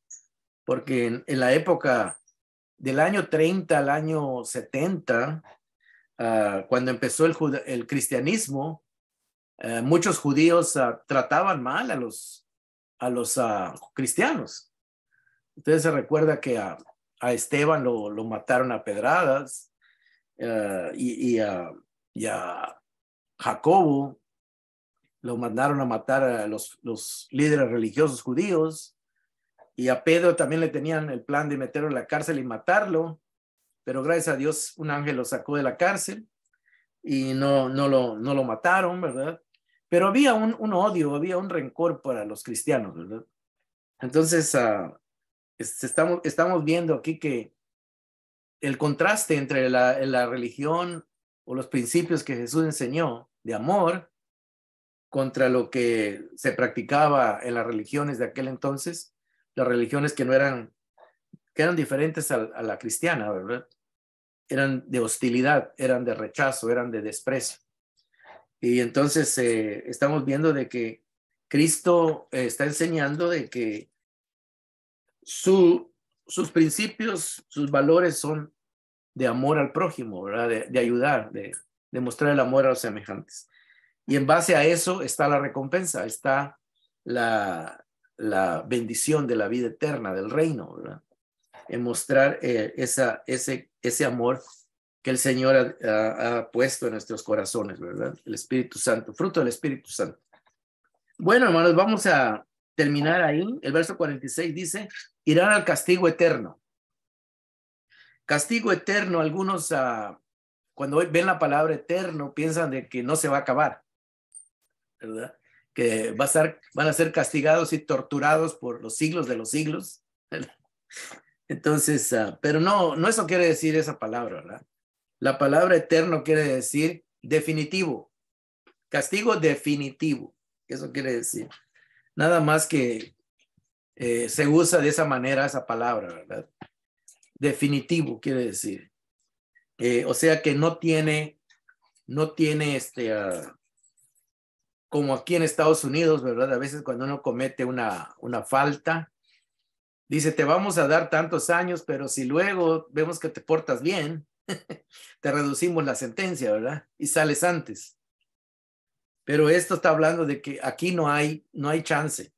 porque en la época del año 30 al año 70, cuando empezó el cristianismo, muchos judíos trataban mal a los cristianos. Ustedes se recuerda que a Esteban lo mataron a pedradas, y a Jacobo lo mandaron a matar a los líderes religiosos judíos, y a Pedro también le tenían el plan de meterlo en la cárcel y matarlo, pero gracias a Dios un ángel lo sacó de la cárcel y no lo mataron, ¿verdad? Pero había un odio, había un rencor para los cristianos, ¿verdad? Entonces, estamos viendo aquí que el contraste entre la religión o los principios que Jesús enseñó de amor contra lo que se practicaba en las religiones de aquel entonces, las religiones que eran diferentes a la cristiana, ¿verdad? Eran de hostilidad, eran de rechazo, eran de desprecio. Y entonces estamos viendo de que Cristo está enseñando de que sus principios, sus valores son de amor al prójimo, ¿verdad? De ayudar, de mostrar el amor a los semejantes. Y en base a eso está la recompensa, está la bendición de la vida eterna, del reino, ¿verdad? En mostrar ese amor que el Señor ha puesto en nuestros corazones, ¿verdad? El Espíritu Santo, fruto del Espíritu Santo. Bueno, hermanos, vamos a terminar ahí. El verso 46 dice, irán al castigo eterno. Castigo eterno, algunos cuando ven la palabra eterno piensan de que no se va a acabar, ¿verdad? Que van a ser castigados y torturados por los siglos de los siglos. Entonces, pero no eso quiere decir esa palabra, ¿verdad? La palabra eterno quiere decir definitivo, castigo definitivo, eso quiere decir. Nada más que se usa de esa manera esa palabra, ¿verdad? Definitivo quiere decir. O sea que no tiene como aquí en Estados Unidos, ¿verdad? A veces cuando uno comete una falta, dice, te vamos a dar tantos años, pero si luego vemos que te portas bien, te reducimos la sentencia, ¿verdad? Y sales antes. Pero esto está hablando de que aquí no hay chance.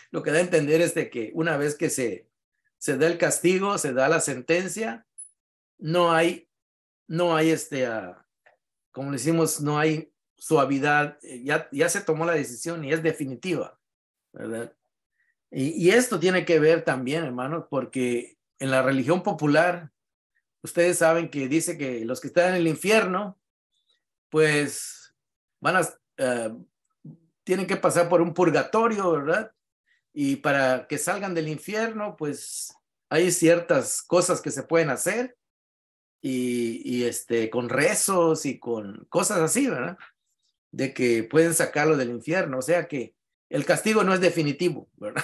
Lo que da a entender es de que una vez que se da el castigo, se da la sentencia, no hay como decimos, no hay suavidad, ya se tomó la decisión y es definitiva, ¿verdad? Y esto tiene que ver también, hermanos, porque en la religión popular, ustedes saben que dice que los que están en el infierno, pues tienen que pasar por un purgatorio, ¿verdad? Y para que salgan del infierno, pues hay ciertas cosas que se pueden hacer y con rezos y con cosas así, ¿verdad? De que pueden sacarlo del infierno, o sea que el castigo no es definitivo, ¿verdad?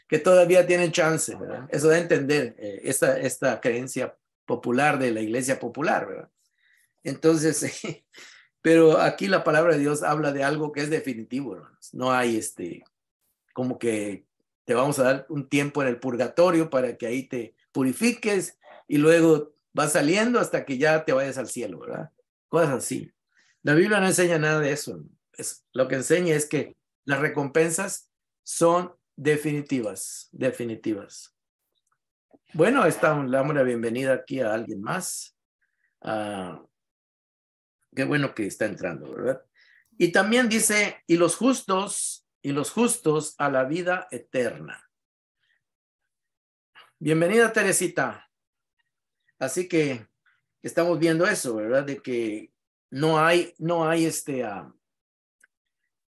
Que todavía tienen chance, ¿verdad? Eso da a entender esta creencia popular de la iglesia popular, ¿verdad? Entonces, pero aquí la palabra de Dios habla de algo que es definitivo, hermanos. No hay como que te vamos a dar un tiempo en el purgatorio para que ahí te purifiques y luego vas saliendo hasta que ya te vayas al cielo, ¿verdad? Cosas así. La Biblia no enseña nada de eso. Lo que enseña es que las recompensas son definitivas. Bueno, le damos la bienvenida aquí a alguien más. Qué bueno que está entrando, ¿verdad? Y también dice, y los justos a la vida eterna. Bienvenida, Teresita. Así que estamos viendo eso, ¿verdad? De que no hay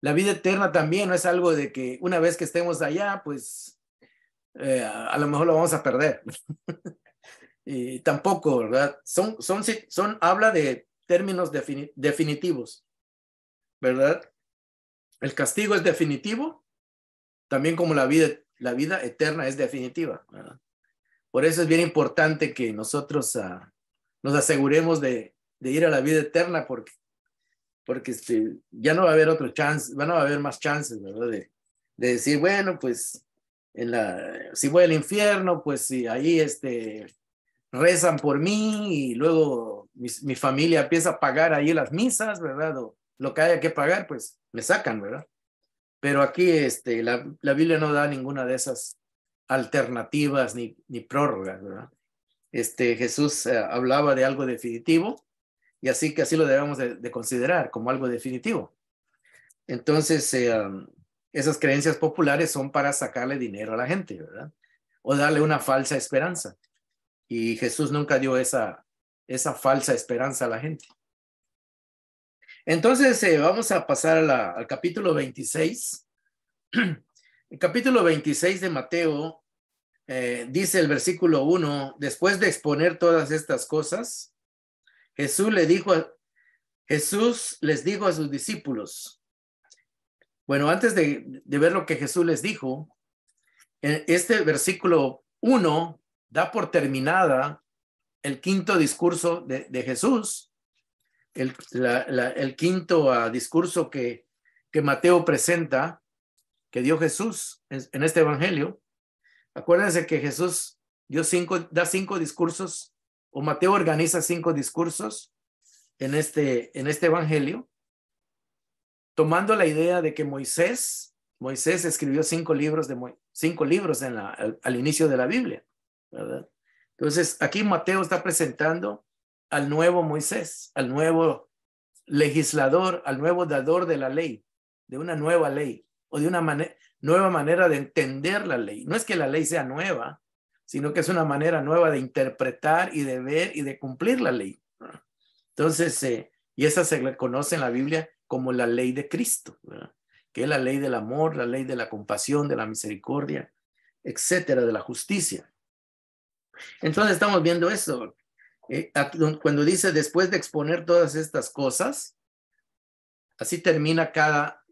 la vida eterna también no es algo de que una vez que estemos allá, pues a lo mejor lo vamos a perder. Y tampoco, ¿verdad? Habla de términos definitivos, ¿verdad? El castigo es definitivo, también como la vida eterna es definitiva, ¿verdad? Por eso es bien importante que nosotros nos aseguremos de ir a la vida eterna porque ya no va a haber otro chance, no va a haber más chances, ¿verdad? De decir, bueno, pues si voy al infierno, pues si ahí rezan por mí y luego mi familia empieza a pagar ahí las misas, ¿verdad? O lo que haya que pagar, pues me sacan, ¿verdad? Pero aquí la Biblia no da ninguna de esas alternativas ni prórrogas, ¿verdad? Jesús hablaba de algo definitivo y así que así lo debemos de considerar como algo definitivo. Entonces, esas creencias populares son para sacarle dinero a la gente, ¿verdad? O darle una falsa esperanza. Y Jesús nunca dio esa falsa esperanza a la gente. Entonces, vamos a pasar al capítulo 26. El capítulo 26 de Mateo dice el versículo 1, después de exponer todas estas cosas, Jesús les dijo a sus discípulos. Bueno, antes de ver lo que Jesús les dijo, este versículo 1 da por terminada el quinto discurso de Jesús, el quinto discurso que Mateo presenta, que dio Jesús en este evangelio. Acuérdense que Jesús da cinco discursos, o Mateo organiza 5 discursos en este evangelio, tomando la idea de que Moisés escribió 5 libros al inicio de la Biblia, ¿verdad? Entonces, aquí Mateo está presentando al nuevo Moisés, al nuevo legislador, al nuevo dador de la ley, de una nueva ley, o de una nueva manera de entender la ley. No es que la ley sea nueva, sino que es una manera nueva de interpretar y de ver y de cumplir la ley. Entonces, y esa se le conoce en la Biblia como la ley de Cristo, ¿verdad? Que es la ley del amor, la ley de la compasión, de la misericordia, etcétera, de la justicia. Entonces estamos viendo eso. Cuando dice después de exponer todas estas cosas, así termina cada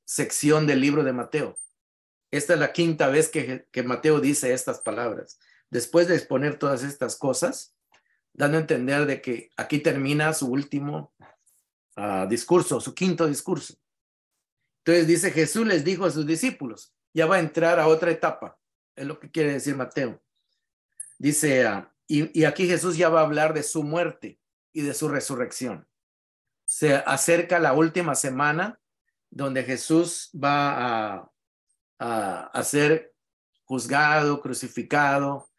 sección del libro de Mateo. Esta es la quinta vez que Mateo dice estas palabras. Después de exponer todas estas cosas, dando a entender de que aquí termina su último discurso, su quinto discurso. Entonces dice, Jesús les dijo a sus discípulos, ya va a entrar a otra etapa, es lo que quiere decir Mateo. Dice, y aquí Jesús ya va a hablar de su muerte y de su resurrección. Se acerca la última semana donde Jesús va a ser juzgado, crucificado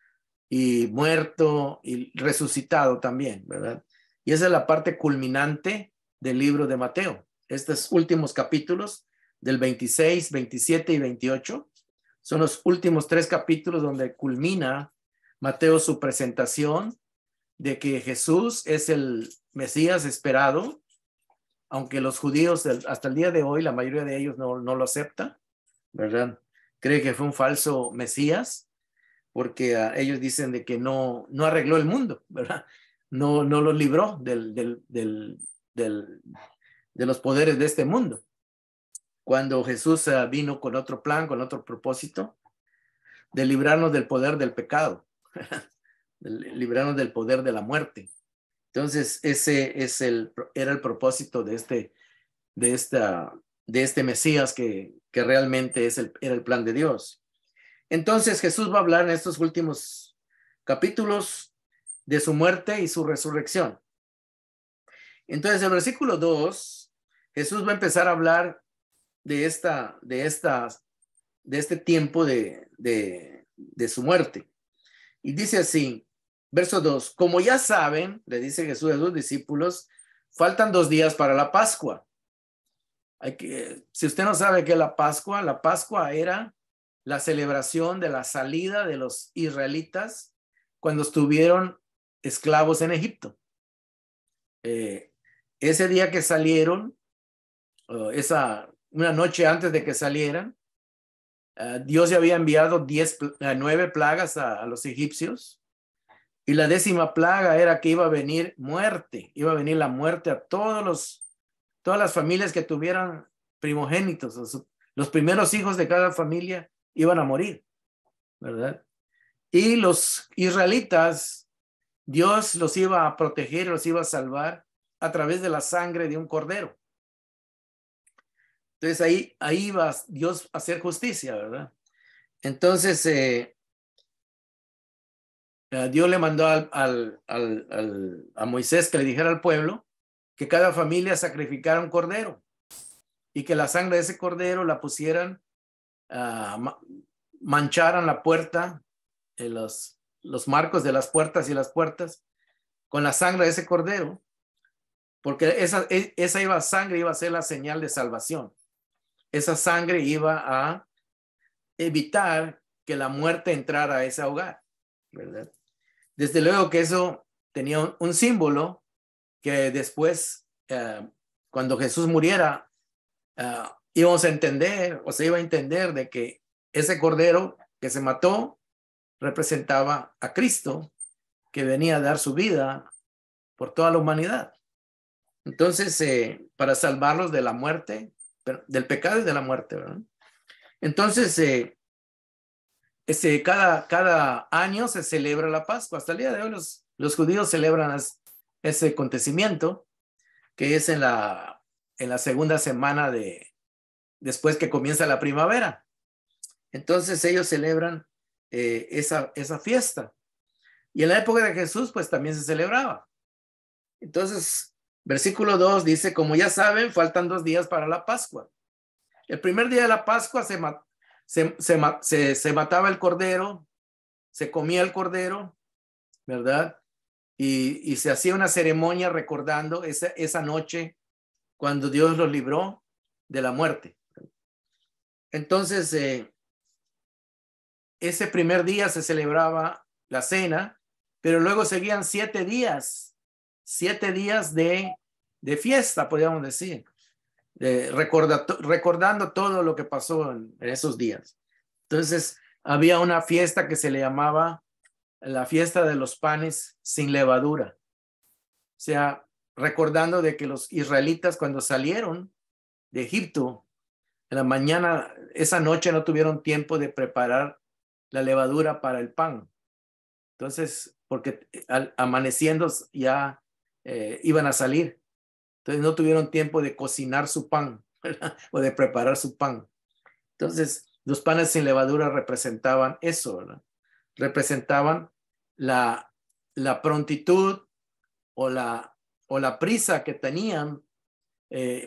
y muerto y resucitado también, ¿verdad? Y esa es la parte culminante del libro de Mateo. Estos últimos capítulos del 26, 27 y 28 son los últimos 3 capítulos donde culmina Mateo su presentación de que Jesús es el Mesías esperado, aunque los judíos hasta el día de hoy, la mayoría de ellos no lo acepta, ¿verdad? Cree que fue un falso Mesías, porque ellos dicen de que no arregló el mundo, ¿verdad? No lo libró de los poderes de este mundo. Cuando Jesús vino con otro plan, con otro propósito, de librarnos del poder del pecado, de librarnos del poder de la muerte. Entonces, ese era el propósito de este Mesías que realmente era el plan de Dios. Entonces, Jesús va a hablar en estos últimos capítulos de su muerte y su resurrección. Entonces, el versículo 2, Jesús va a empezar a hablar de este tiempo de su muerte. Y dice así, verso 2, como ya saben, le dice Jesús a sus discípulos, faltan 2 días para la Pascua. Si usted no sabe qué es la Pascua era la celebración de la salida de los israelitas cuando estuvieron esclavos en Egipto. Ese día que salieron, una noche antes de que salieran, Dios ya había enviado 9 plagas a los egipcios, y la 10ª plaga era que iba a venir la muerte a todas las familias que tuvieran primogénitos. Los primeros hijos de cada familia iban a morir, ¿verdad? Y los israelitas, Dios los iba a proteger, los iba a salvar a través de la sangre de un cordero. Entonces ahí va Dios a hacer justicia, ¿verdad? Entonces Dios le mandó a Moisés que le dijera al pueblo que cada familia sacrificara un cordero y que la sangre de ese cordero la pusieran, mancharan la puerta, los marcos de las puertas y las puertas con la sangre de ese cordero, porque esa sangre iba a ser la señal de salvación. Esa sangre iba a evitar que la muerte entrara a ese hogar, ¿verdad? Desde luego que eso tenía un símbolo que después, cuando Jesús muriera, íbamos a entender, o se iba a entender de que ese cordero que se mató representaba a Cristo, que venía a dar su vida por toda la humanidad. Entonces, para salvarlos de la muerte, del pecado y de la muerte, ¿verdad? Entonces, cada año se celebra la Pascua. Hasta el día de hoy los judíos celebran ese acontecimiento, que es en la segunda semana después que comienza la primavera. Entonces ellos celebran esa fiesta. Y en la época de Jesús, pues también se celebraba. Entonces, versículo 2 dice, como ya saben, faltan 2 días para la Pascua. El primer día de la Pascua se mataba el cordero, se comía el cordero, ¿verdad? Y se hacía una ceremonia recordando esa noche cuando Dios los libró de la muerte. Entonces, ese primer día se celebraba la cena, pero luego seguían 7 días de fiesta, podríamos decir, recordando todo lo que pasó en esos días. Entonces, había una fiesta que se le llamaba la fiesta de los panes sin levadura. O sea, recordando de que los israelitas cuando salieron de Egipto, en la mañana, esa noche no tuvieron tiempo de preparar la levadura para el pan. Entonces, porque amaneciendo ya iban a salir. Entonces no tuvieron tiempo de cocinar su pan, ¿verdad? O de preparar su pan. Entonces, los panes sin levadura representaban eso, ¿verdad? Representaban la prontitud o la prisa que tenían,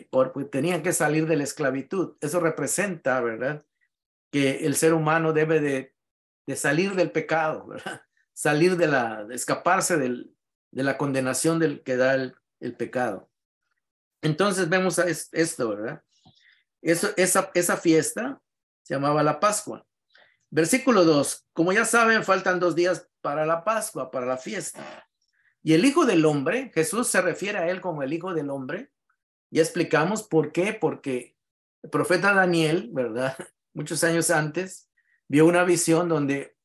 porque tenían que salir de la esclavitud. Eso representa, ¿verdad?, que el ser humano debe de salir del pecado, ¿verdad? Salir de escaparse de la condenación del que da el pecado. Entonces vemos esto, ¿verdad? Esa fiesta se llamaba la Pascua. Versículo 2, como ya saben, faltan 2 días para la Pascua, para la fiesta. Y el Hijo del Hombre, Jesús se refiere a él como el Hijo del Hombre. Ya explicamos por qué, porque el profeta Daniel, ¿verdad?, muchos años antes, vio una visión donde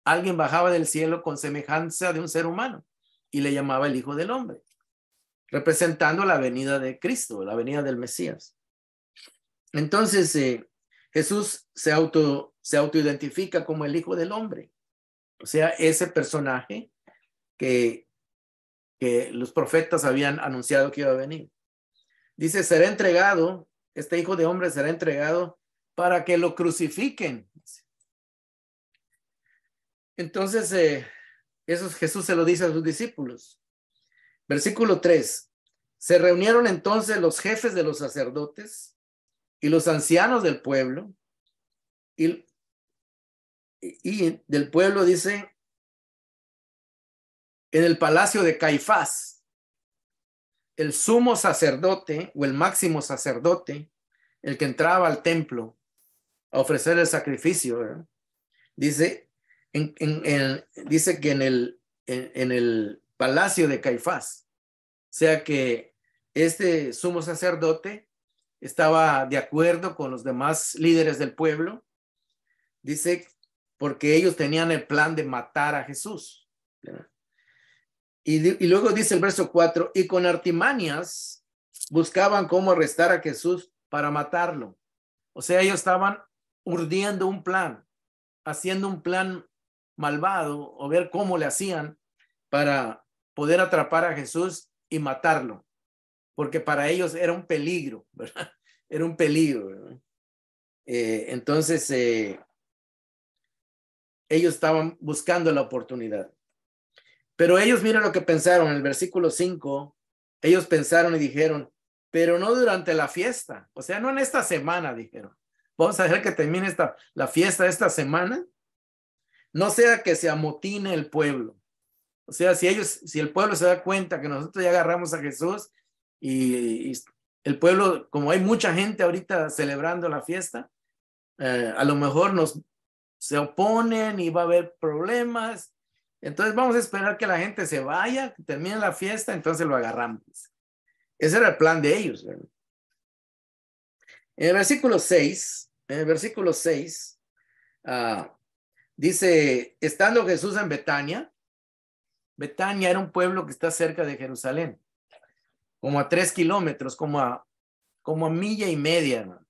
alguien bajaba del cielo con semejanza de un ser humano y le llamaba el Hijo del Hombre, representando la venida de Cristo, la venida del Mesías. Entonces, Jesús se autoidentifica como el Hijo del Hombre, o sea, ese personaje que los profetas habían anunciado que iba a venir. Dice, será entregado, este Hijo de Hombre será entregado para que lo crucifiquen. Entonces, eso Jesús se lo dice a sus discípulos. Versículo 3. Se reunieron entonces los jefes de los sacerdotes y los ancianos del pueblo, y del pueblo, dice, en el palacio de Caifás, el sumo sacerdote o el máximo sacerdote, el que entraba al templo a ofrecer el sacrificio, ¿verdad? Dice, dice que en el palacio de Caifás, o sea que este sumo sacerdote estaba de acuerdo con los demás líderes del pueblo, dice, porque ellos tenían el plan de matar a Jesús, ¿verdad? Y luego dice el verso 4, y con artimañas buscaban cómo arrestar a Jesús para matarlo. O sea, ellos estaban urdiendo un plan, haciendo un plan malvado, o ver cómo le hacían para poder atrapar a Jesús y matarlo, porque para ellos era un peligro, ¿verdad?, era un peligro, ¿verdad? Entonces, ellos estaban buscando la oportunidad. Pero ellos, miren lo que pensaron en el versículo 5. Ellos pensaron y dijeron, pero no durante la fiesta. O sea, no en esta semana, dijeron. Vamos a dejar que termine la fiesta de esta semana. No sea que se amotine el pueblo. O sea, si el pueblo se da cuenta que nosotros ya agarramos a Jesús y el pueblo, como hay mucha gente ahorita celebrando la fiesta, a lo mejor se oponen y va a haber problemas. Entonces vamos a esperar que la gente se vaya, que termine la fiesta, entonces lo agarramos. Ese era el plan de ellos, ¿verdad? En el versículo 6, dice, estando Jesús en Betania. Betania era un pueblo que está cerca de Jerusalén, como a 3 kilómetros, como a milla y media, ¿no?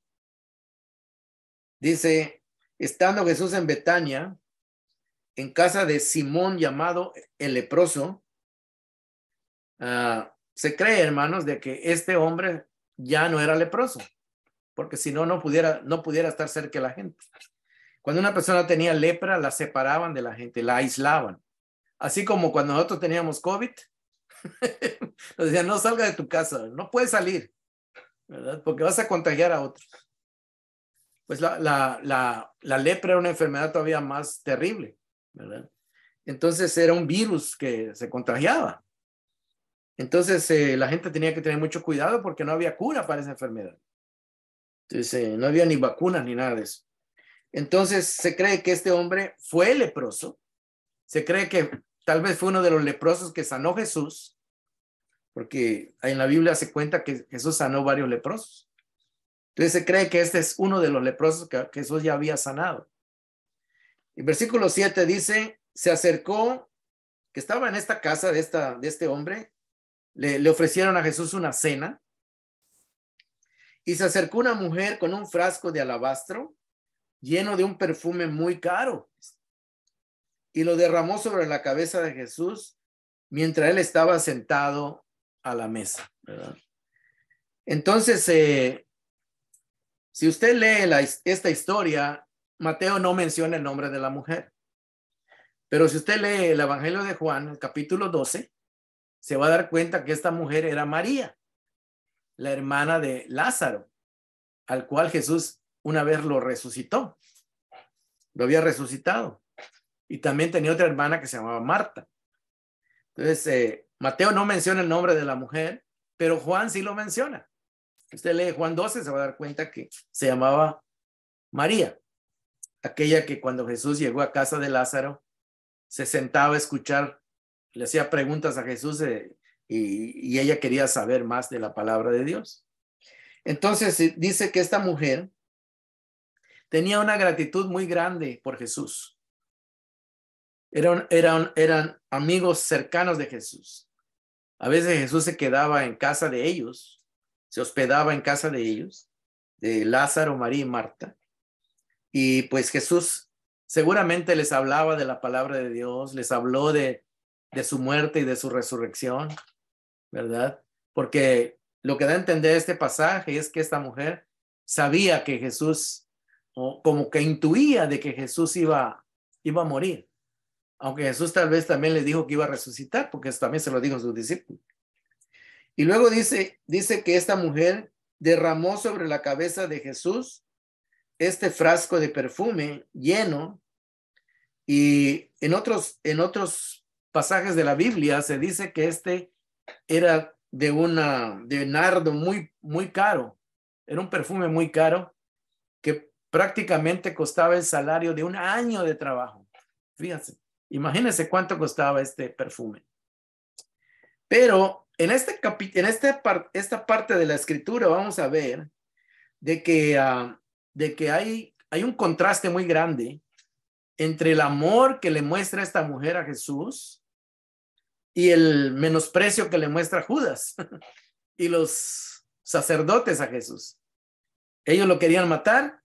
Dice, estando Jesús en Betania, en casa de Simón llamado el leproso, se cree, hermanos, de que este hombre ya no era leproso, porque si no, no pudiera estar cerca de la gente. Cuando una persona tenía lepra, la separaban de la gente, la aislaban. Así como cuando nosotros teníamos COVID, nos decían, no salga de tu casa, no puedes salir, ¿verdad? Porque vas a contagiar a otros. Pues la lepra era una enfermedad todavía más terrible, ¿verdad? Entonces era un virus que se contagiaba. Entonces la gente tenía que tener mucho cuidado porque no había cura para esa enfermedad. Entonces no había ni vacunas ni nada de eso. Entonces se cree que este hombre fue leproso. Se cree que tal vez fue uno de los leprosos que sanó Jesús, porque en la Biblia se cuenta que Jesús sanó varios leprosos. Entonces se cree que este es uno de los leprosos que Jesús ya había sanado. Y versículo 7 dice, se acercó, que estaba en esta casa de este hombre, le ofrecieron a Jesús una cena, y se acercó una mujer con un frasco de alabastro lleno de un perfume muy caro, y lo derramó sobre la cabeza de Jesús mientras él estaba sentado a la mesa, ¿verdad? Entonces, si usted lee esta historia, Mateo no menciona el nombre de la mujer. Pero si usted lee el Evangelio de Juan, el capítulo 12, se va a dar cuenta que esta mujer era María, la hermana de Lázaro, al cual Jesús una vez lo resucitó. Lo había resucitado. Y también tenía otra hermana que se llamaba Marta. Entonces, Mateo no menciona el nombre de la mujer, pero Juan sí lo menciona. Usted lee Juan 12, se va a dar cuenta que se llamaba María, aquella que cuando Jesús llegó a casa de Lázaro, se sentaba a escuchar, le hacía preguntas a Jesús y ella quería saber más de la palabra de Dios. Entonces dice que esta mujer tenía una gratitud muy grande por Jesús. Eran amigos cercanos de Jesús. A veces Jesús se quedaba en casa de ellos, se hospedaba en casa de ellos, de Lázaro, María y Marta. Y pues Jesús seguramente les hablaba de la palabra de Dios, les habló de su muerte y de su resurrección, ¿verdad? Porque lo que da a entender este pasaje es que esta mujer sabía que Jesús, o como que intuía de que Jesús iba a morir. Aunque Jesús tal vez también les dijo que iba a resucitar, porque eso también se lo dijo a sus discípulos. Y luego dice que esta mujer derramó sobre la cabeza de Jesús este frasco de perfume lleno, y en otros pasajes de la Biblia se dice que este era de nardo muy, muy caro. Era un perfume muy caro que prácticamente costaba el salario de un año de trabajo. Fíjense, imagínense cuánto costaba este perfume. Pero en esta parte de la escritura vamos a ver de que hay un contraste muy grande entre el amor que le muestra esta mujer a Jesús y el menosprecio que le muestra Judas y los sacerdotes a Jesús. Ellos lo querían matar,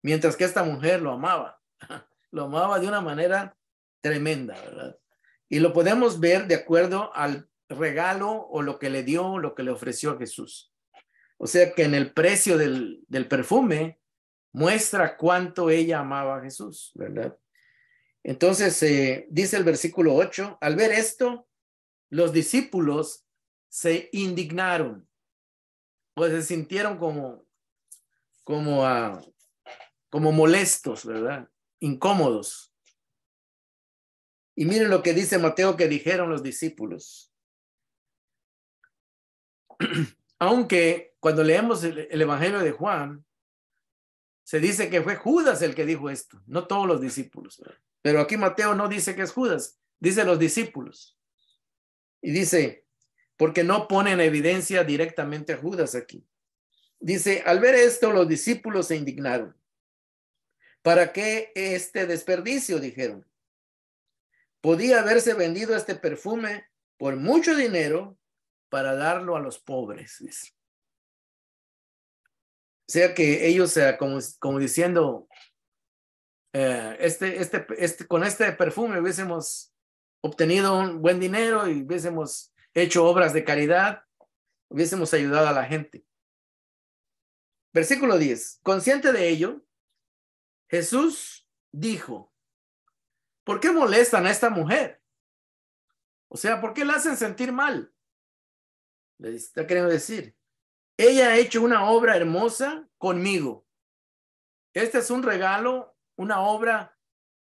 mientras que esta mujer lo amaba. Lo amaba de una manera tremenda, ¿verdad? Y lo podemos ver de acuerdo al regalo o lo que le dio, lo que le ofreció a Jesús. O sea que en el precio del perfume muestra cuánto ella amaba a Jesús, ¿verdad? Entonces, dice el versículo 8, al ver esto, los discípulos se indignaron, pues se sintieron como molestos, ¿verdad? Incómodos. Y miren lo que dice Mateo que dijeron los discípulos. Aunque cuando leemos el Evangelio de Juan, se dice que fue Judas el que dijo esto, no todos los discípulos, ¿verdad? Pero aquí Mateo no dice que es Judas, dice los discípulos. Y dice, porque no pone en evidencia directamente a Judas aquí. Dice, al ver esto, los discípulos se indignaron. ¿Para qué este desperdicio? Dijeron. Podía haberse vendido este perfume por mucho dinero para darlo a los pobres. Dice. O sea que ellos, como diciendo, con este perfume hubiésemos obtenido un buen dinero y hubiésemos hecho obras de caridad, hubiésemos ayudado a la gente. Versículo 10. Consciente de ello, Jesús dijo, ¿por qué molestan a esta mujer? O sea, ¿por qué la hacen sentir mal? Le está queriendo decir, ella ha hecho una obra hermosa conmigo. Este es un regalo, una obra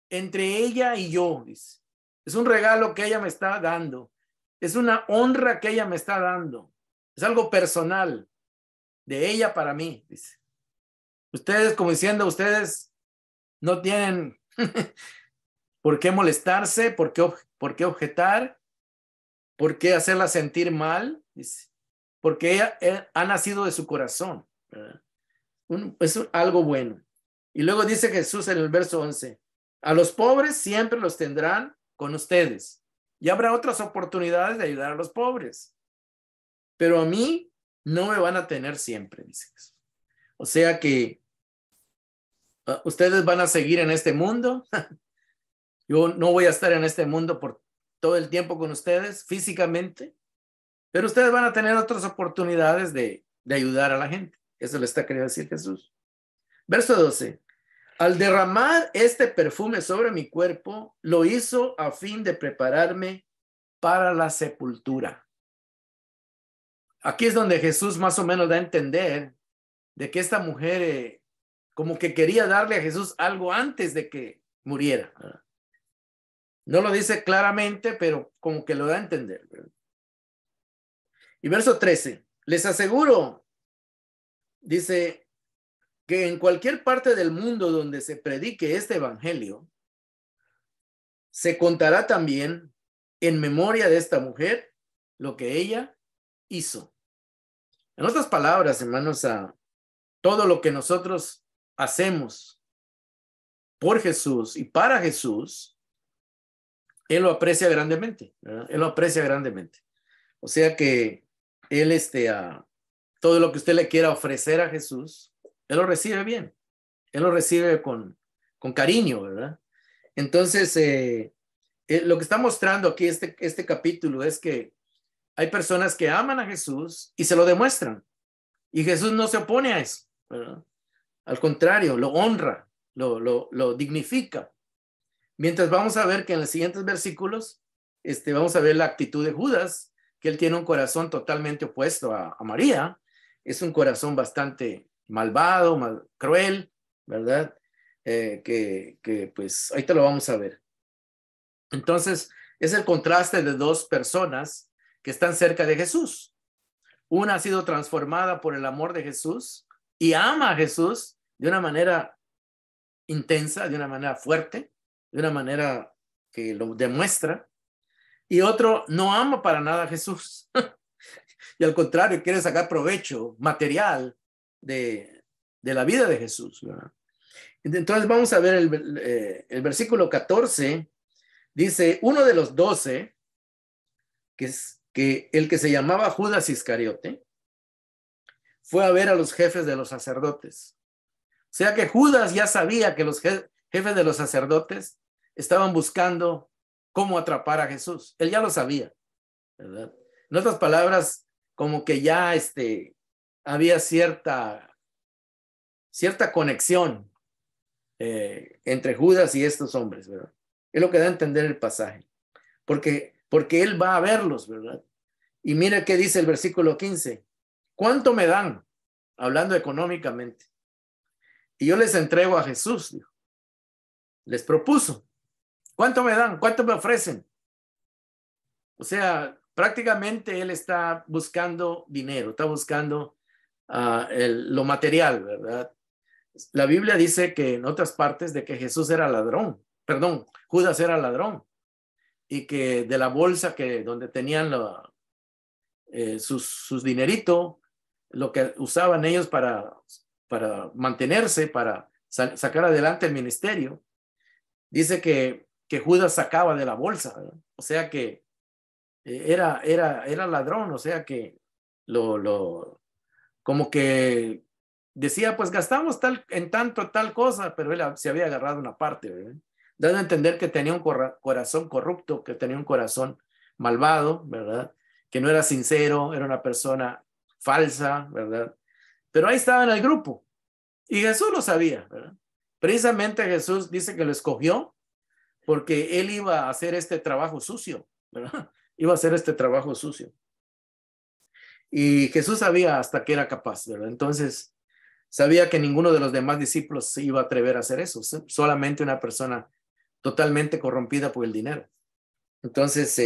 entre ella y yo, dice. Es un regalo que ella me está dando. Es una honra que ella me está dando. Es algo personal de ella para mí, dice. Ustedes, como diciendo, ustedes no tienen por qué molestarse, por qué objetar, por qué hacerla sentir mal, dice. Porque ella ha nacido de su corazón, ¿verdad? Es algo bueno. Y luego dice Jesús en el verso 11, a los pobres siempre los tendrán con ustedes y habrá otras oportunidades de ayudar a los pobres, pero a mí no me van a tener siempre, dice Jesús. O sea que ustedes van a seguir en este mundo. Yo no voy a estar en este mundo por todo el tiempo con ustedes físicamente, pero ustedes van a tener otras oportunidades de ayudar a la gente. Eso le está queriendo decir Jesús. Verso 12. Al derramar este perfume sobre mi cuerpo, lo hizo a fin de prepararme para la sepultura. Aquí es donde Jesús más o menos da a entender de que esta mujer como que quería darle a Jesús algo antes de que muriera. No lo dice claramente, pero como que lo da a entender. Y verso 13. Les aseguro, dice, que en cualquier parte del mundo donde se predique este evangelio, se contará también en memoria de esta mujer lo que ella hizo. En otras palabras, hermanos, todo lo que nosotros hacemos por Jesús y para Jesús, Él lo aprecia grandemente, ¿verdad? Él lo aprecia grandemente. O sea que Él, todo lo que usted le quiera ofrecer a Jesús, Él lo recibe bien. Él lo recibe con cariño, ¿verdad? Entonces, lo que está mostrando aquí este capítulo es que hay personas que aman a Jesús y se lo demuestran. Y Jesús no se opone a eso, ¿verdad? Al contrario, lo honra, lo dignifica. Mientras vamos a ver que en los siguientes versículos, vamos a ver la actitud de Judas, que él tiene un corazón totalmente opuesto a María. Es un corazón bastante malvado, cruel, ¿verdad? Que pues ahí te lo vamos a ver. Entonces, es el contraste de dos personas que están cerca de Jesús. Una ha sido transformada por el amor de Jesús y ama a Jesús de una manera intensa, de una manera fuerte, de una manera que lo demuestra. Y otro no ama para nada a Jesús. Y al contrario, quiere sacar provecho material de la vida de Jesús, ¿verdad? Entonces vamos a ver el versículo 14. Dice, uno de los 12, que el que se llamaba Judas Iscariote, fue a ver a los jefes de los sacerdotes. O sea que Judas ya sabía que los jefes de los sacerdotes estaban buscando cómo atrapar a Jesús. Él ya lo sabía, ¿verdad? En otras palabras, como que ya había cierta conexión entre Judas y estos hombres, ¿verdad? Es lo que da a entender el pasaje. Porque él va a verlos, ¿verdad? Y mire qué dice el versículo 15. ¿Cuánto me dan? Hablando económicamente. Y yo les entrego a Jesús, dijo. Les propuso. ¿Cuánto me dan? ¿Cuánto me ofrecen? O sea, prácticamente él está buscando dinero, está buscando lo material, ¿verdad? La Biblia dice que en otras partes de que Jesús era ladrón, perdón, Judas era ladrón, y que de la bolsa donde tenían sus dinerito, lo que usaban ellos para mantenerse, para sacar adelante el ministerio, dice que Judas sacaba de la bolsa, ¿verdad? O sea que era ladrón, o sea que como que decía, pues gastamos en tal cosa, pero él se había agarrado una parte, ¿verdad? Dando a entender que tenía un corazón corrupto, que tenía un corazón malvado, ¿verdad? Que no era sincero, era una persona falsa, ¿verdad? Pero ahí estaba en el grupo y Jesús lo sabía, ¿verdad? Precisamente Jesús dice que lo escogió porque él iba a hacer este trabajo sucio, ¿verdad? Iba a hacer este trabajo sucio. Y Jesús sabía hasta qué era capaz, ¿verdad? Entonces, sabía que ninguno de los demás discípulos se iba a atrever a hacer eso, solamente una persona totalmente corrompida por el dinero. Entonces,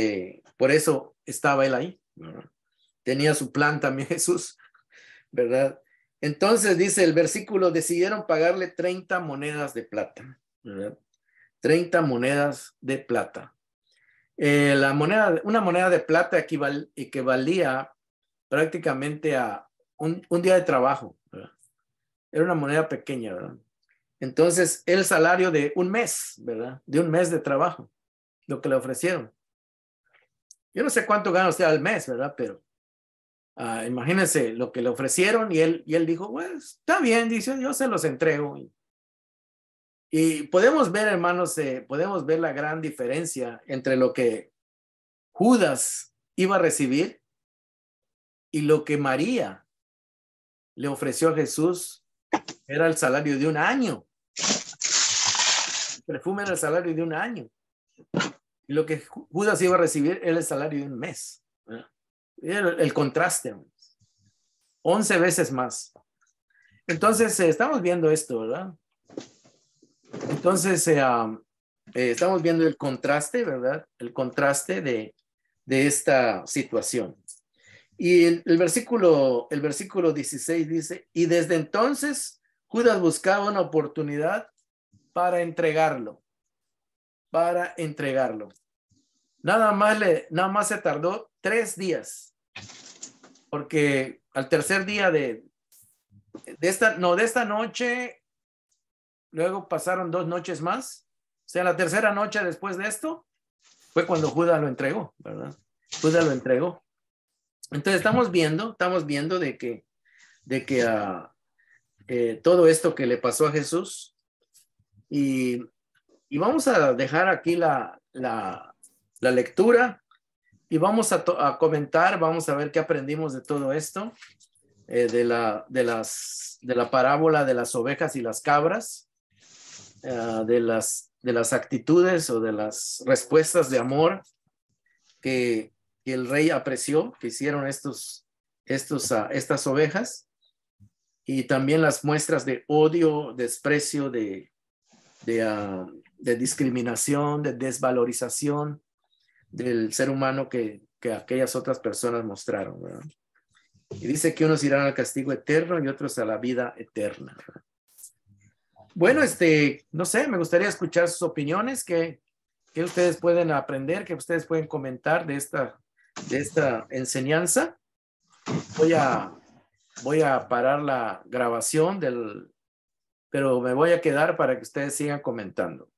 por eso estaba él ahí, ¿verdad? Tenía su plan también Jesús, ¿verdad? Entonces, dice el versículo, decidieron pagarle 30 monedas de plata, ¿verdad? 30 monedas de plata. Una moneda de plata equivalía prácticamente a un día de trabajo, ¿verdad? Era una moneda pequeña, ¿verdad? Entonces, el salario de un mes, ¿verdad? De un mes de trabajo, lo que le ofrecieron. Yo no sé cuánto gana usted al mes, ¿verdad? Pero imagínense lo que le ofrecieron y él dijo, pues, está bien, dice, yo se los entrego. Y podemos ver, hermanos, podemos ver la gran diferencia entre lo que Judas iba a recibir y lo que María le ofreció a Jesús. Era el salario de un año. El perfume era el salario de un año. Y lo que Judas iba a recibir era el salario de un mes. Era el contraste. 11 veces más. Entonces, estamos viendo esto, ¿verdad? Entonces, estamos viendo el contraste, ¿verdad? El contraste de esta situación. Y el versículo 16 dice, y desde entonces Judas buscaba una oportunidad para entregarlo. Nada más se tardó 3 días. Porque al tercer día de esta noche, luego pasaron 2 noches más. O sea, la tercera noche después de esto fue cuando Judas lo entregó, ¿verdad? Judas lo entregó. Entonces estamos viendo de que todo esto que le pasó a Jesús y vamos a dejar aquí la lectura y vamos a comentar, vamos a ver qué aprendimos de todo esto, de la parábola de las ovejas y las cabras, de las actitudes o de las respuestas de amor que el rey apreció, que hicieron estas ovejas, y también las muestras de odio, desprecio, de discriminación, de desvalorización del ser humano que aquellas otras personas mostraron, ¿verdad? Y dice que unos irán al castigo eterno y otros a la vida eterna, ¿verdad? Bueno, no sé, me gustaría escuchar sus opiniones, que ustedes pueden aprender, que ustedes pueden comentar de esta enseñanza. Voy a parar la grabación pero me voy a quedar para que ustedes sigan comentando.